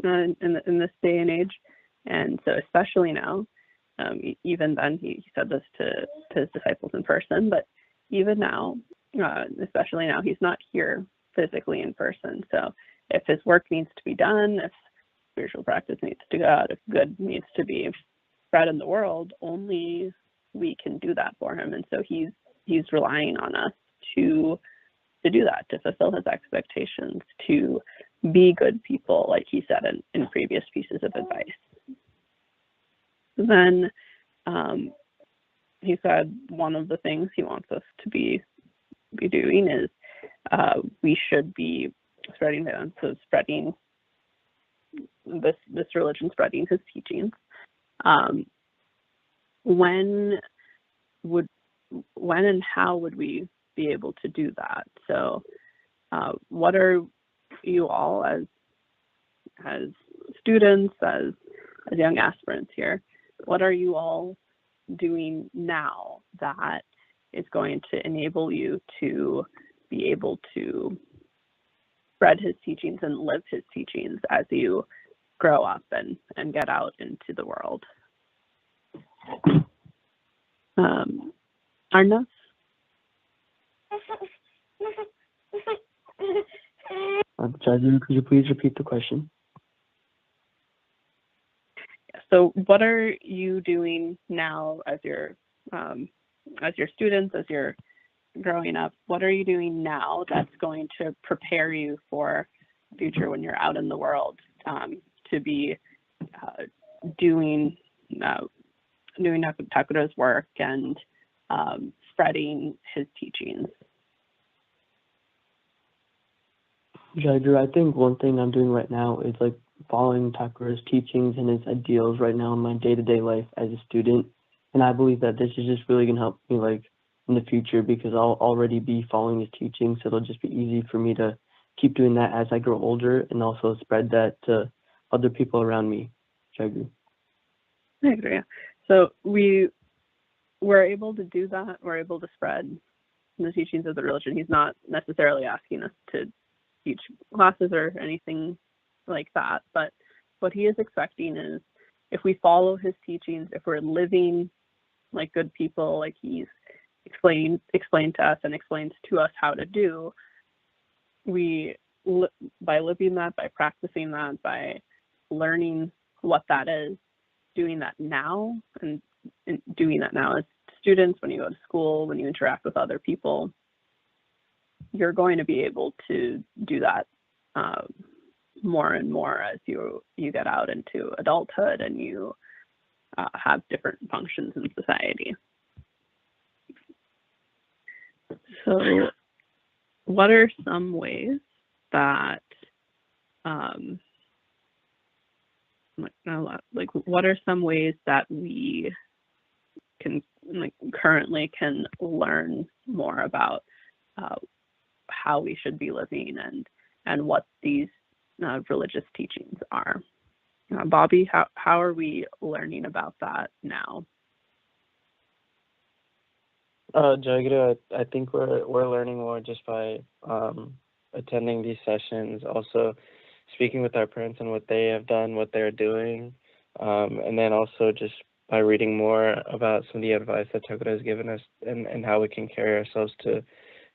in this day and age, and so especially now, even then he said this to his disciples in person, but even now, especially now, he's not here physically in person. So if his work needs to be done, if spiritual practice needs to go out, if good needs to be spread in the world, only we can do that for him. And so he's relying on us to do that, to fulfill his expectations, to be good people, like he said in previous pieces of advice. Then he said one of the things he wants us to be doing is we should be spreading this religion, spreading his teachings. When and how would we be able to do that? So what are you all as students, as young aspirants here, what are you all doing now that is going to enable you to be able to spread his teachings and live his teachings as you grow up and get out into the world? Arnav? Jayaguru, could you please repeat the question? So what are you doing now as your students, as you're growing up? What are you doing now that's going to prepare you for the future when you're out in the world, to be doing Thakur's work and spreading his teachings? Jayaguru, I think one thing I'm doing right now is like following Thakur's teachings and his ideals right now in my day-to-day life as a student. And I believe that this is just really going to help me like in the future, because I'll already be following his teachings. So it'll just be easy for me to keep doing that as I grow older and also spread that to other people around me. Jayaguru. I agree. So we're able to do that. We're able to spread the teachings of the religion. He's not necessarily asking us to teach classes or anything like that, but what he is expecting is if we follow his teachings, if we're living like good people, like he's explained to us and explains to us how to do, by living that, by practicing that, by learning what that is, doing that now, and doing that now as students, when you go to school, when you interact with other people, you're going to be able to do that more and more as you get out into adulthood and you have different functions in society. So what are some ways that what are some ways that we can currently can learn more about how we should be living and what these religious teachings are? Bobby, how are we learning about that now? Jayaguru, I think we're learning more just by attending these sessions, also speaking with our parents and what they have done, what they're doing, and then also just by reading more about some of the advice that Thakur has given us and how we can carry ourselves to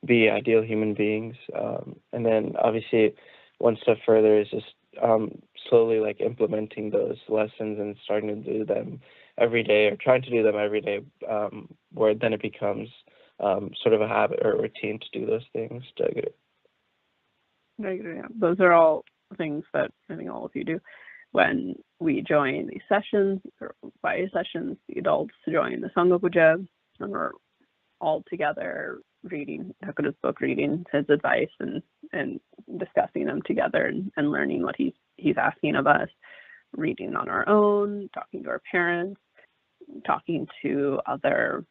be ideal human beings. And then obviously one step further is just slowly like implementing those lessons and starting to do them every day, or trying to do them every day, where then it becomes sort of a habit or a routine to do those things. Jayaguru, yeah. Those are all things that I think all of you do. When we join these sessions, or Vaya sessions, the adults join the Sangha Puja, and we're all together reading Thakur's book, reading his advice, and discussing them together, and learning what he's asking of us, reading on our own, talking to our parents, talking to other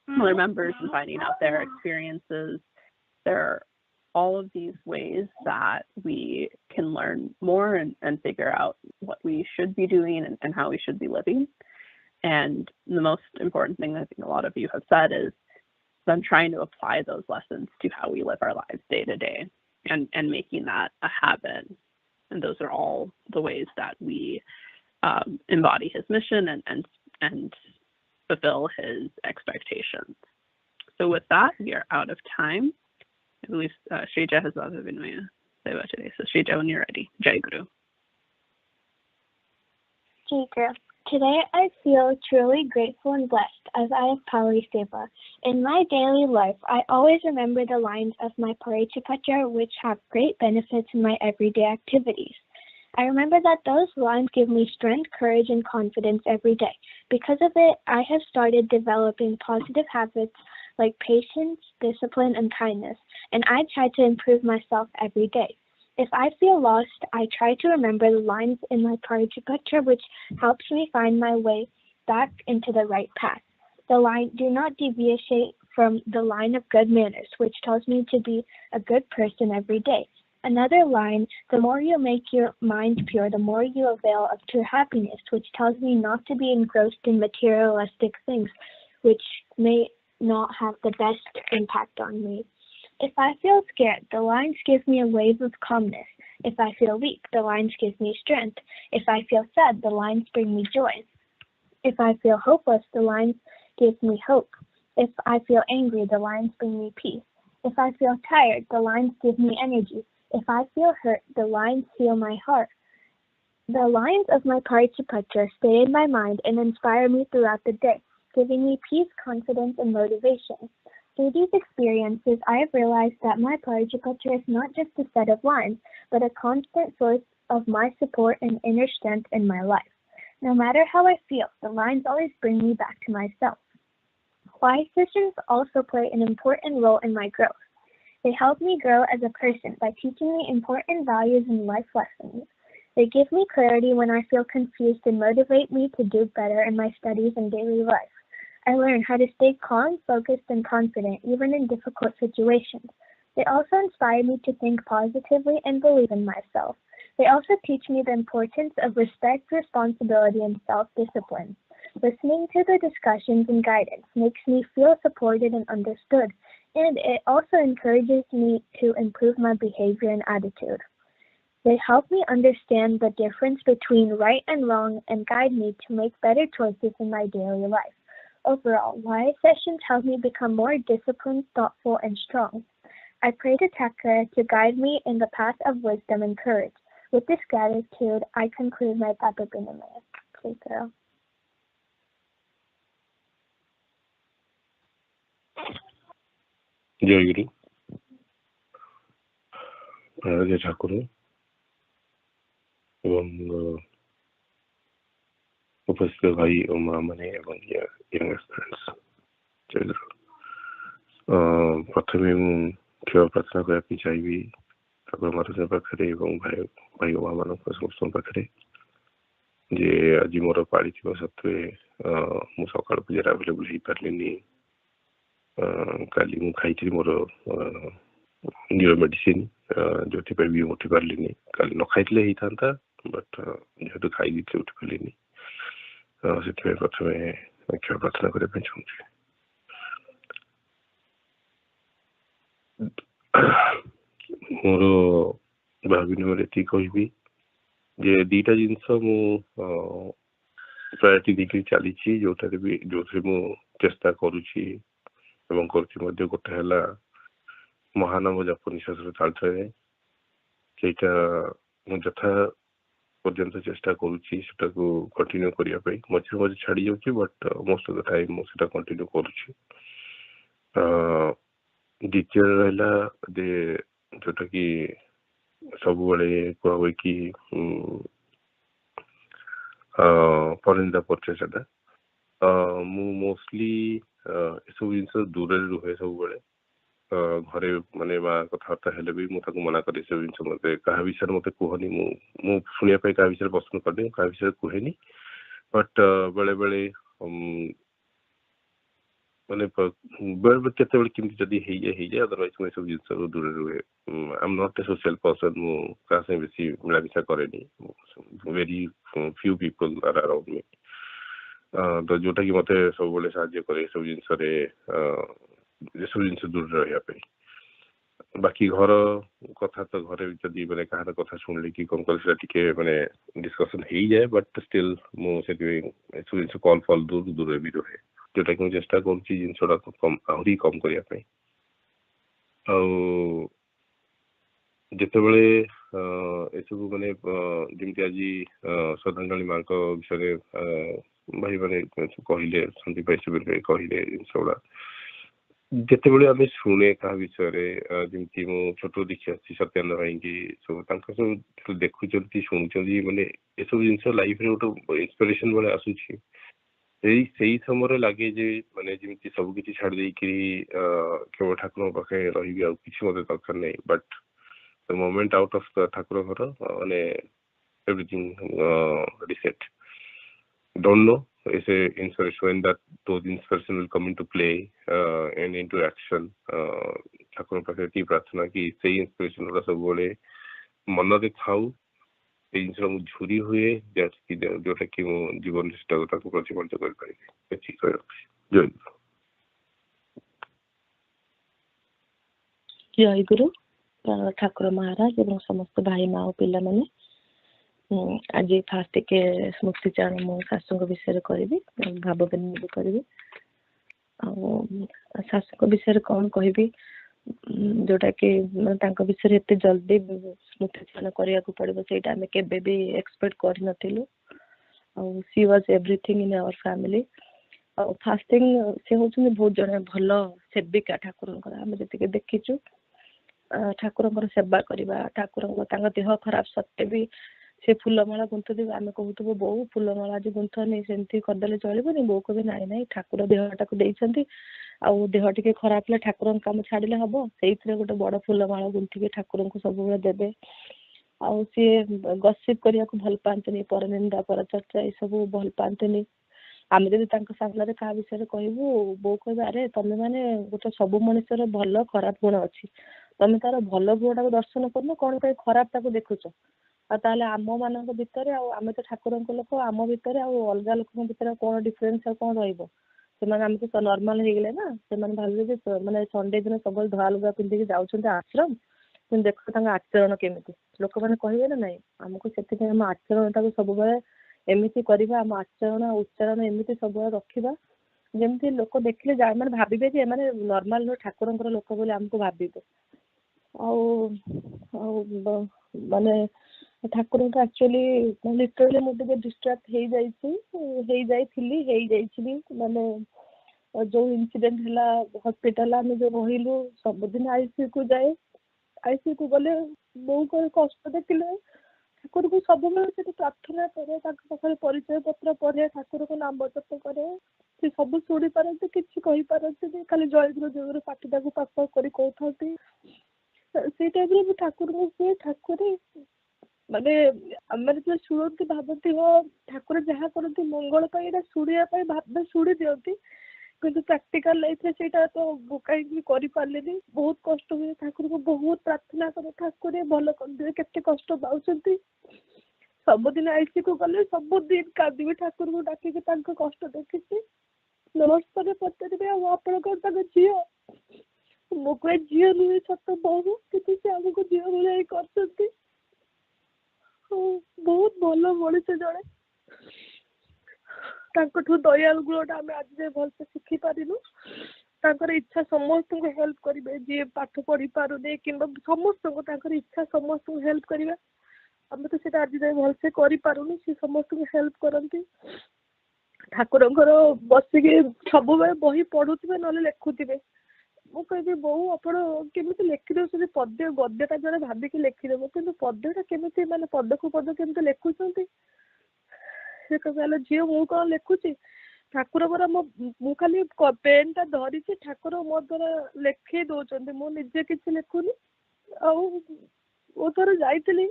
members and finding out their experiences. There are all of these ways that we can learn more and figure out what we should be doing and how we should be living. And the most important thing that I think a lot of you have said is them trying to apply those lessons to how we live our lives day to day, and making that a habit. And those are all the ways that we embody his mission and fulfill his expectations. So with that, we are out of time. I believe Shrija has also been my seva today. So Shrija, when you're ready. Jayaguru. Jayaguru. Today I feel truly grateful and blessed as I have Pali Seva. In my daily life, I always remember the lines of my Parichipatra, which have great benefits in my everyday activities. I remember that those lines give me strength, courage, and confidence every day. Because of it, I have started developing positive habits like patience, discipline, and kindness, and I try to improve myself every day. If I feel lost, I try to remember the lines in my Parichipatra, which helps me find my way back into the right path. The line, do not deviate from the line of good manners, which tells me to be a good person every day. Another line, the more you make your mind pure, the more you avail of true happiness, which tells me not to be engrossed in materialistic things, which may not have the best impact on me. If I feel scared, the lines give me a wave of calmness. If I feel weak, the lines give me strength. If I feel sad, the lines bring me joy. If I feel hopeless, the lines give me hope. If I feel angry, the lines bring me peace. If I feel tired, the lines give me energy. If I feel hurt, the lines heal my heart. The lines of my Parichipatra stay in my mind and inspire me throughout the day, giving me peace, confidence, and motivation. Through these experiences, I have realized that my Parichipatra is not just a set of lines, but a constant source of my support and inner strength in my life. No matter how I feel, the lines always bring me back to myself. Why sessions also play an important role in my growth. They help me grow as a person by teaching me important values and life lessons. They give me clarity when I feel confused and motivate me to do better in my studies and daily life. I learn how to stay calm, focused, and confident even in difficult situations. They also inspire me to think positively and believe in myself. They also teach me the importance of respect, responsibility, and self-discipline. Listening to the discussions and guidance makes me feel supported and understood, and it also encourages me to improve my behavior and attitude. They help me understand the difference between right and wrong and guide me to make better choices in my daily life. Overall, YA sessions help me become more disciplined, thoughtful, and strong. I pray to Thakur to guide me in the path of wisdom and courage. With this gratitude, I conclude my Papa Binamaya. Please go. Jayaguru. Jai Thakur. এবং উপস্থিত ভাই ও মা মানে এবং young friends, ଜୟଗୁରୁ। ପ୍ରଥମେ ମୁଁ କ୍ଷମା ପ୍ରାର୍ଥନା କରିବା ପାଇଁ ଚାହିଁବି ଠାକୁର ମହାରାଜଙ୍କ ପାଖରେ ଏବଂ ଭାଇ ଓ ମା ମାନଙ୍କ ସମସ୍ତଙ୍କ ପାଖରେ ଯେ ଆଜି ମୋର ପାଳି ଥିବା ସତ୍ତ୍ୱେ ମୁଁ ସକାଳ ପୂଜାରେ ଆଭେଲେବୁଲ ହେଇପାରିଲିନି। କାଲି ମୁଁ ଖାଇଥିଲି ମୋର ନିର ମେଡିସିନ, ଯୋଉଥିପାଇଁ ବି ଉଠି ପାରିଲିନି। କାଲି ନ ଖାଇଥିଲେ ହେଇଥାନ୍ତା, ବଟ୍ ଯେହେତୁ ଖାଇ ଦେଇଥିଲି ଉଠି ପାରିଲିନି, ସେଥିପାଇଁ ପ୍ରଥମେ କ୍ଷମା ପ୍ରାର୍ଥନା କରିବା ପାଇଁ ଚାହୁଁଛି। ମୋର ଭାବିନିୟରେ ଏତିକି କହିବି ଯେ ଦିଟା ଜିନିଷ ମୁଁ ପ୍ରାୟୋରିଟି ଦେଇକି ଚାଲିଛି, ଯୋଉଥିରେ ମୁଁ ଚେଷ୍ଟା କରୁଛି ଏବଂ କରୁଛି ମଧ୍ୟ। ଗୋଟେ ହେଲା ମହାନାମ ଜପ ନିଃଶ୍ୱାସର ତାଳଧ୍ୱନି। ସେଇଟା ମୁଁ ଯଥା पर्यंत चेष्टा करूची सेटा को कंटिन्यू करिया पे मझे मझे छाड़ी जाउची but most of the time मो सेटा कंटिन्यू करूची द्वितीय रहला दे जोटा कि सब बड़े कहबे कि फॉरेन द परचेस मु मोस्टली सब जिनस दूर रुहे सब बड़े घरे माने कथबार्ता हेले भी मुझे मना करे सब जिन मत क्या विषय मत कहनी मुझे क्या विषय पसंद करनी क्या विषय कहेनी बट बेले बेले माने बेले केते केमती जदि हो जाए अदरवाइज मुझे सब जिन दूर रुहे I am not a social person मुझे बेसी मिलामिशा करेनी very few people are around me तो जोटा कि मत सब बेले साहाय्य करे सब जिन दूर रहा बाकी घर कथा तो घरे जदि मैंने कहार कथा शुणिली कि कम कर टिके मैंने डिस्कसन हो जाए बट स्टिल मुझे जिन कल फल दूर दूर भी रहे जोटा कि चेष्टा करुँची जिनसा कम आहरी कम करने जितेबले एसबू माने जमी आज श्रद्धांजलि माँ विषय भाई मैंने कहले संदीप भाई शिविर कहले जिनसा जितेबले आम शुणे क्या विषय जमी मु छोट देखी आसी सत्यानंद भाई की सब देखुं शुणुं माने ये सब जिन लाइफ गोटे इंस्पिरेशन भाई आसूची से समय लगे जे माने जमी सब किसी छाड़ केवल ठाकुर पाखे रही मत दरकार नहीं but the moment out of Thakur घर माने everything reset don't know is a inspiration when that those inspiration will come into play and into action Thakur पाखे की प्रार्थना कि से इंस्पिरेशन वाला सब बोले मन रे थाउ ए जिनस मु झुरी हुए जोटा कि मो जीवन सेटा को प्रतिफलित कर पाइबे एथि कर जय जय गुरु ठाकुर महाराज एवं समस्त भाई माँ और पिला माने आज फास्ट के स्मृति चरण मो शाशु विषय करी भाव भी करी शाशु विषय कौन कहि जोटा कि विषय एत जल्दी स्मृति चरण करने को पड़ो से आम केबे भी एक्सपेक्ट कर नथिलु she was everything in our family fasting से होचुनी बहुत जने भल सेविका ठाकुर आम जी देखीचु ठाकुर सेवा करवा ठाकुर देह खराब सत्ते भी से फूलमाला गुंथुथि आम कहूँ बो फूलमाला आज गुंथनी सेमती करदे चलबनी बो कहे नाई नाई ठाकुर देहटा को देइछंती आउ देह टिके खराब ठाकुर काम छाड़े हम से गोटे बड़ फूलमाला गुंथिके ठाकुर को सब देवे आउ सी गसिप करने को भल पाते पर निंदा पर चर्चा ये सब भल पाते आम जब सामने क्या विषय कहबू बो कह अरे तुम मैंने गोटे सब मनुष्यर भल खराब गुण अच्छी तुम तार भल गुणटा को दर्शन करन कौन पे खराब ताको देखुच ताले आम मान भितर आम तो ठाकुर लोक आम भितर अलग लोक भितर कौन डिफरेन्स कौन रही से नॉर्मल हो गले ना से भावे मैंने संडे दिन सब धला लुगा पिंधिक जाऊँ आश्रम कि देख आचरण केमी लोक मैंने कहे ना नाई आमको से आम आचरणटा सब एमती करवा आम आचरण उच्चारण एमती सब रखा जमती लोक देखले मैंने भावे कि मैंने नॉर्मल ठाकुर लोक बोले आमको भावे माने ठाकुर को एक्चुअली लिटरली मुझे डिस्ट्राक्ट हो जाइए माने जो इनसीडेंट है हॉस्पिटल आम जो रही सबुदिन आईसीयू को जाए आईसीयू को गले बो को कष्ट देखिले ठाकुर को सब प्रार्थना करे पाखे परिचय पत्र पढ़े ठाकुर को नाम जप करे से सब शुणी पारती किसी कही पारती खाली जयगुरु जयगुरु पाठटा को पास कर कहते से टाइम ठाकुर को ठाकुर माने आम जो शुणती भावती हाँ ठाकुर जहाँ करती मंगल शुणा भाव शुणी दिखती कि प्राक्टिकल लाइफ में सेटा तो कहीं कर बहुत कष्ट हुए ठाकुर को बहुत प्रार्थना करे ठाकुर भल कर केते कष्ट पाँच सबुदिन आईसी को गले सबुदिन कांदी ठाकुर को डाक कष्ट देखी नमस्कार पचारे आप झी मो कहे झी नुहे सत बहु कि आमको झी भाई कर बहुत भल मनीष जड़े दयाल गुणटा आम आज भलसे शिखी पारिलु इच्छा समस्त को हेल्प करेंगे जी पाठ पढ़ी पारे कि समस्त इच्छा समस्त को हेल्प करवा आम तो सीटा आज जाए भलसे करूनी सी समस्त हेल्प करती ठाकुरंकर बसिकी सब बही पढ़ुवे ना लेखुवे मु कहि बहु आपण केमी लिखिदे पद्य गद्यटा जरा भाविकी लिखिदेव कि पद्यटा केमी माने पद को पद केमी लिखुंट से कहला झील मु कौन लिखुची ठाकुर परा मु खाली पेन टा धरी ठाकुर मो द्वारा लिखे दौरान मु निजे किसी लिखुनी आर जाइली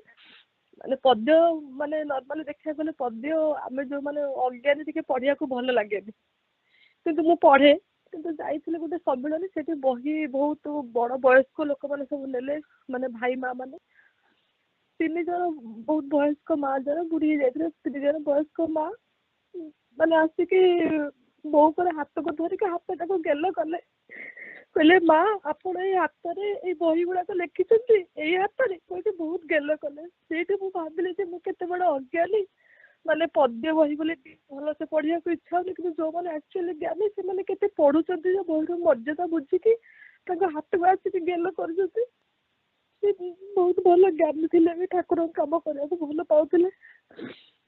माने पद्य माने नॉर्मली देखा गले पद्य आम जो माने अज्ञानी टिके पढ़िया को भल लगे किंतु मु पढ़े किंतु जाइले गोटे सम्मिलन से बही बहुत बड़ वयस्क लोक मैंने सब नेले माने भाई माँ मैंने 3 जन बहुत वयस्क माँ जन बुढ़ी जाते 3 जन वयस्क माँ मैंने आसिकी बो पर हाथ को धरिक हाथ टाक गेल कले कहले माँ आपण हाथ में बही गुड़ाक लिखिं यही हाथ में कहते बहुत गेल कले से भाविली मुझे बड़ अज्ञानी माने पद्य बही बोले भल से पढ़िया को इच्छा होनी कि जो मैंने एक्चुअली ज्ञानी से मैंने केते पढ़ुचंती जो बही मर्यादा बुझिकी हाथ को आसिक गेल कर बहुत भल ज्ञानी थे भी ठाकुर कम करने भल पाते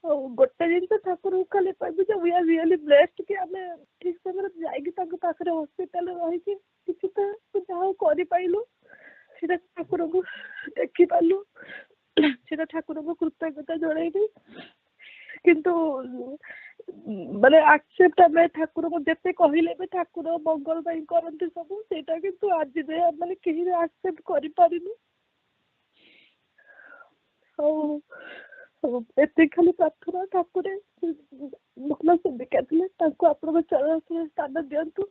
गोटे जिन ठाकुर खाली कहबी वी आर रियली ब्लेस्ड कि आम ठीक समय जाकर हस्पिटाल रही किसी तो जहाँ करूँ सीटा ठाकुर को देखी पालु सीटा ठाकुर को कृतज्ञता जनइबी किंतु माने एक्सेप्ट आम ठाकुर को जिते कहले भी ठाकुर मंगल करते सब सेटा किंतु आज जाए माने कहीं एक्सेप्ट कर पारिनु एति खाली प्रार्थना ठाकुर भल से देखा आपण चरण स्थान दिंतु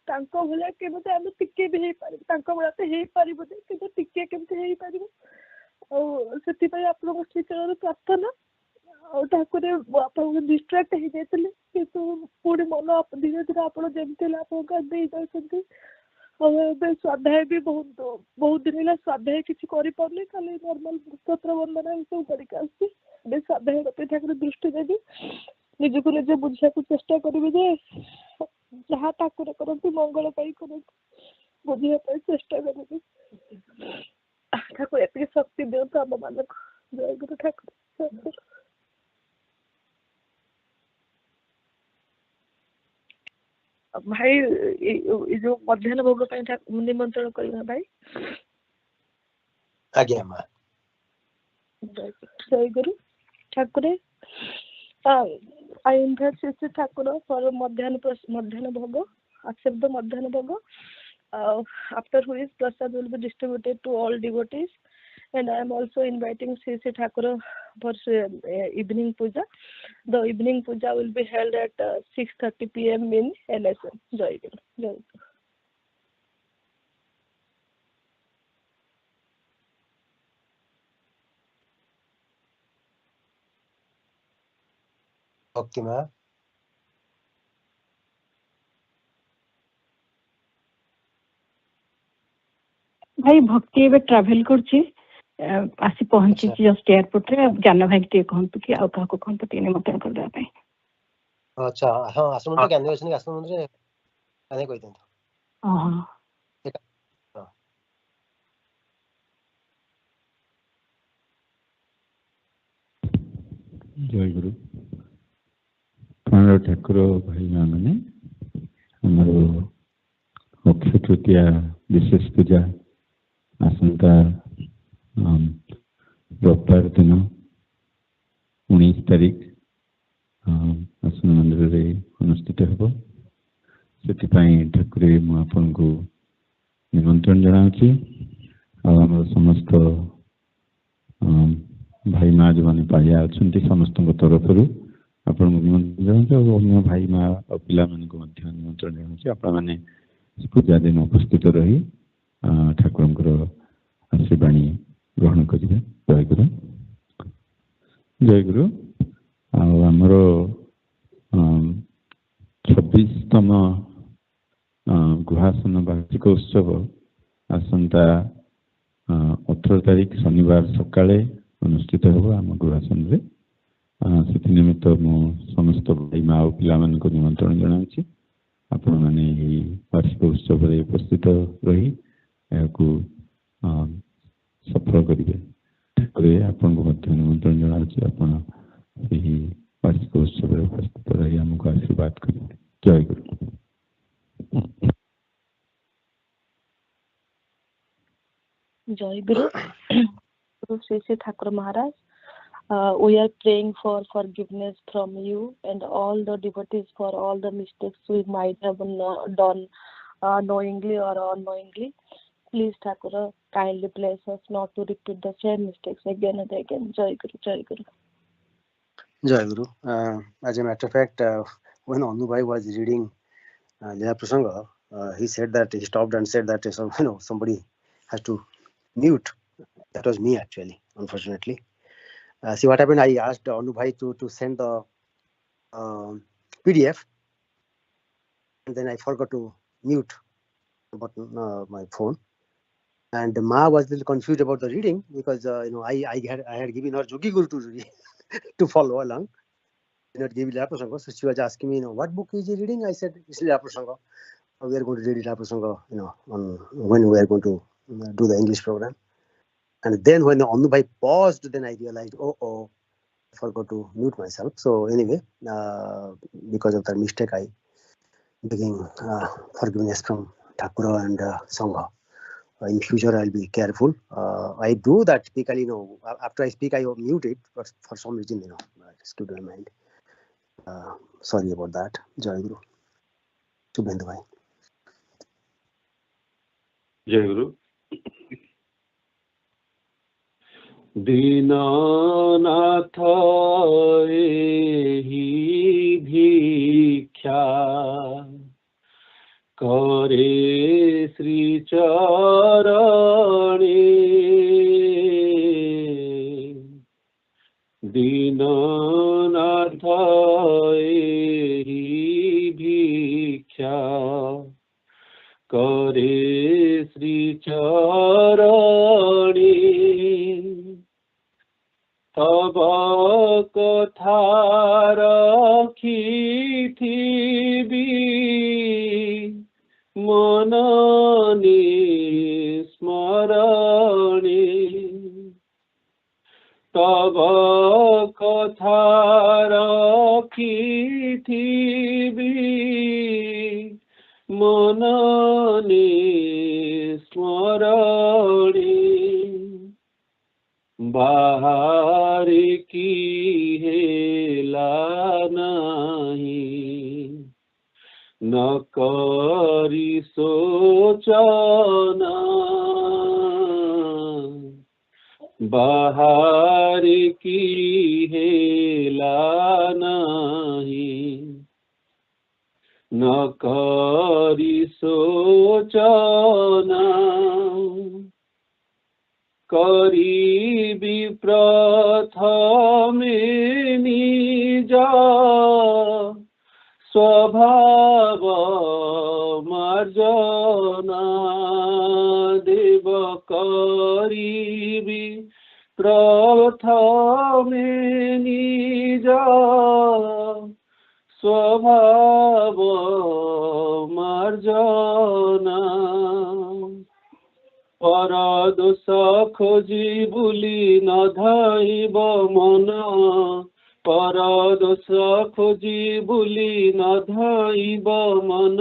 भाया केमी आम टिके भी भाया तो हो पारे कि टिके केमी हो पार आप चरण प्रार्थना ठाकुर आप डिस्ट्राक्ट हो जाते कि पुणी मन धीरे धीरे आप जमी आप जाती स्वाध्याय भी बहुत दिन है स्वाध्याय किसी कर खाली नॉर्मल पुस्तक वंदना सब करके स्वाध्याय प्रति ठाकुर दृष्टि देवी निजक निजे बुझा चेष्टा करी जहाँ ठाकुर करती मंगल करती बुझापी चेष्टा करी ठाकुर एति शक्ति दिंतु आम मान जय गुरु ठाकुर भाई जो मध्याह्न भोग निमंत्रण करना भाई आज्ञा माँ जय गुरु Thakur I invite Shree Shree Thakur for Madhyana Bhoga, accept the Madhyana Bhoga, after which prasad will be distributed to all devotees. And I am also inviting Shree Shree Thakur for evening puja. The evening puja will be held at 6:30 p.m. in LSM. Jai Guru. Jai Guru. भक्ति माँ भाई भक्ति एवं travel करछि आसी पहुंची just airport रे ज्ञान भाई के कहंतु कि आ का को कहंतु तीन निमंत्रण कर दे भाई अच्छा हां आश्रम तो ज्ञान दर्शन आश्रम रे अने कोइ दंत हां जय गुरु प्राण ठाकुर भाई माने हमारो अक्षय तृतीया विशेष पूजा आसंता रविवार दिन 19 तारीख आसन मंदिर अनुष्ठित हो से ठाकुर मुझे को निमंत्रण जनाऊँगी आम समस्त भाई माँ जो मैंने पाया अच्छा समस्त तरफ आपको निमंत्रण जनाऊँ अन्य भाई माँ और पिला निमंत्रण जनाऊँ आपण मैंने पूजा दिन उपस्थित रही ठाकुर आशीर्वाणी ग्रहण करेंगे जय गुरु जय गुरु आमर 26तम गुहासन वार्षिक उत्सव आसंता 18 तारीख शनिवार सकाळे अनुष्ठित हो आम गुहासन से निमित्त मु समस्त भाई माँ और पिला निमंत्रण जनाऊँ आपण मैंने वार्षिक उत्सव उपस्थित रही सफल करेंगे ठाकुरे आपको मध्य निमंत्रण जनाऊँ आपण यही वार्षिक उत्सव उपस्थित रही आमको आशीर्वाद करें। जय गुरु। Jai Guru. Guru Shree Shree Thakur Maharaj. We are praying for forgiveness from you and all the devotees for all the mistakes we might have done knowingly or unknowingly. Please, Thakur, kindly bless us not to repeat the same mistakes again and again. Jai Guru, Jai Guru. Jai Guru. As a matter of fact, when Anubhai was reading Jayaguru Sangha, he said that he stopped and said that somebody has to mute. That was me actually, unfortunately. See what happened, I asked Anubhai to send the PDF, and then I forgot to mute the button, my phone. And Ma was a little confused about the reading because I had given her Jogi Guru to read, to follow along. I did not give Jayaguru Sangha, so she was asking me, what book is he reading? I said, it's Jayaguru Sangha. We are going to read Jayaguru Sangha, on when we are going to do the English program. And then when Anubhai paused, then I realized, I forgot to mute myself. So anyway, because of that mistake, I begging forgiveness from Thakur and Sangha. In future, I'll be careful. I do that typically, after I speak, I mute it, but for some reason, I just keep in mind. Sorry about that. Jai Guru. Subhendu bhai. Jai Guru. Dinanath एहि भिक्षा करे श्री चरणे दीनानाथ एहि भिक्षा करे श्री चरणे तब कथा रखिथिबि मनने स्मरणे तब कथा रखिथिबि मनने स्मरणे बाहर की हेला नहीं न करी सोचना बाहर की हेला नहीं न करी सोचना करीबी प्रथमे निजा स्वभाव मार्जना देव करीबी प्रथमे निजा स्वभाव मार्जना पर दोष खोजी बुली न धाइब मन पर दोष खोजी बुली न धाइब मन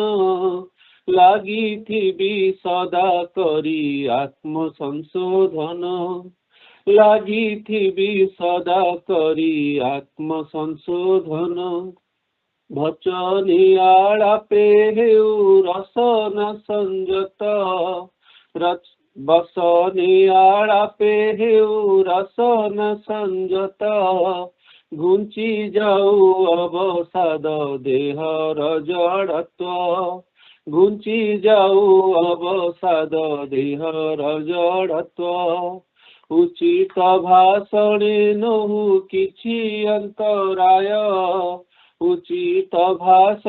लागिथिबि सदा करी आत्म संशोधन लागिथिबि सदा करी आत्म संशोधन भचनी आलापे हेउ रसन संजत बसनी आलापे हेउ रसन संजत घुंची जाऊ अवसाद देहर जड़त्व घुंची जाऊ अवसाद देहर जड़त्व उचित भाषणे नहु किछि अंतराय उचित भाषण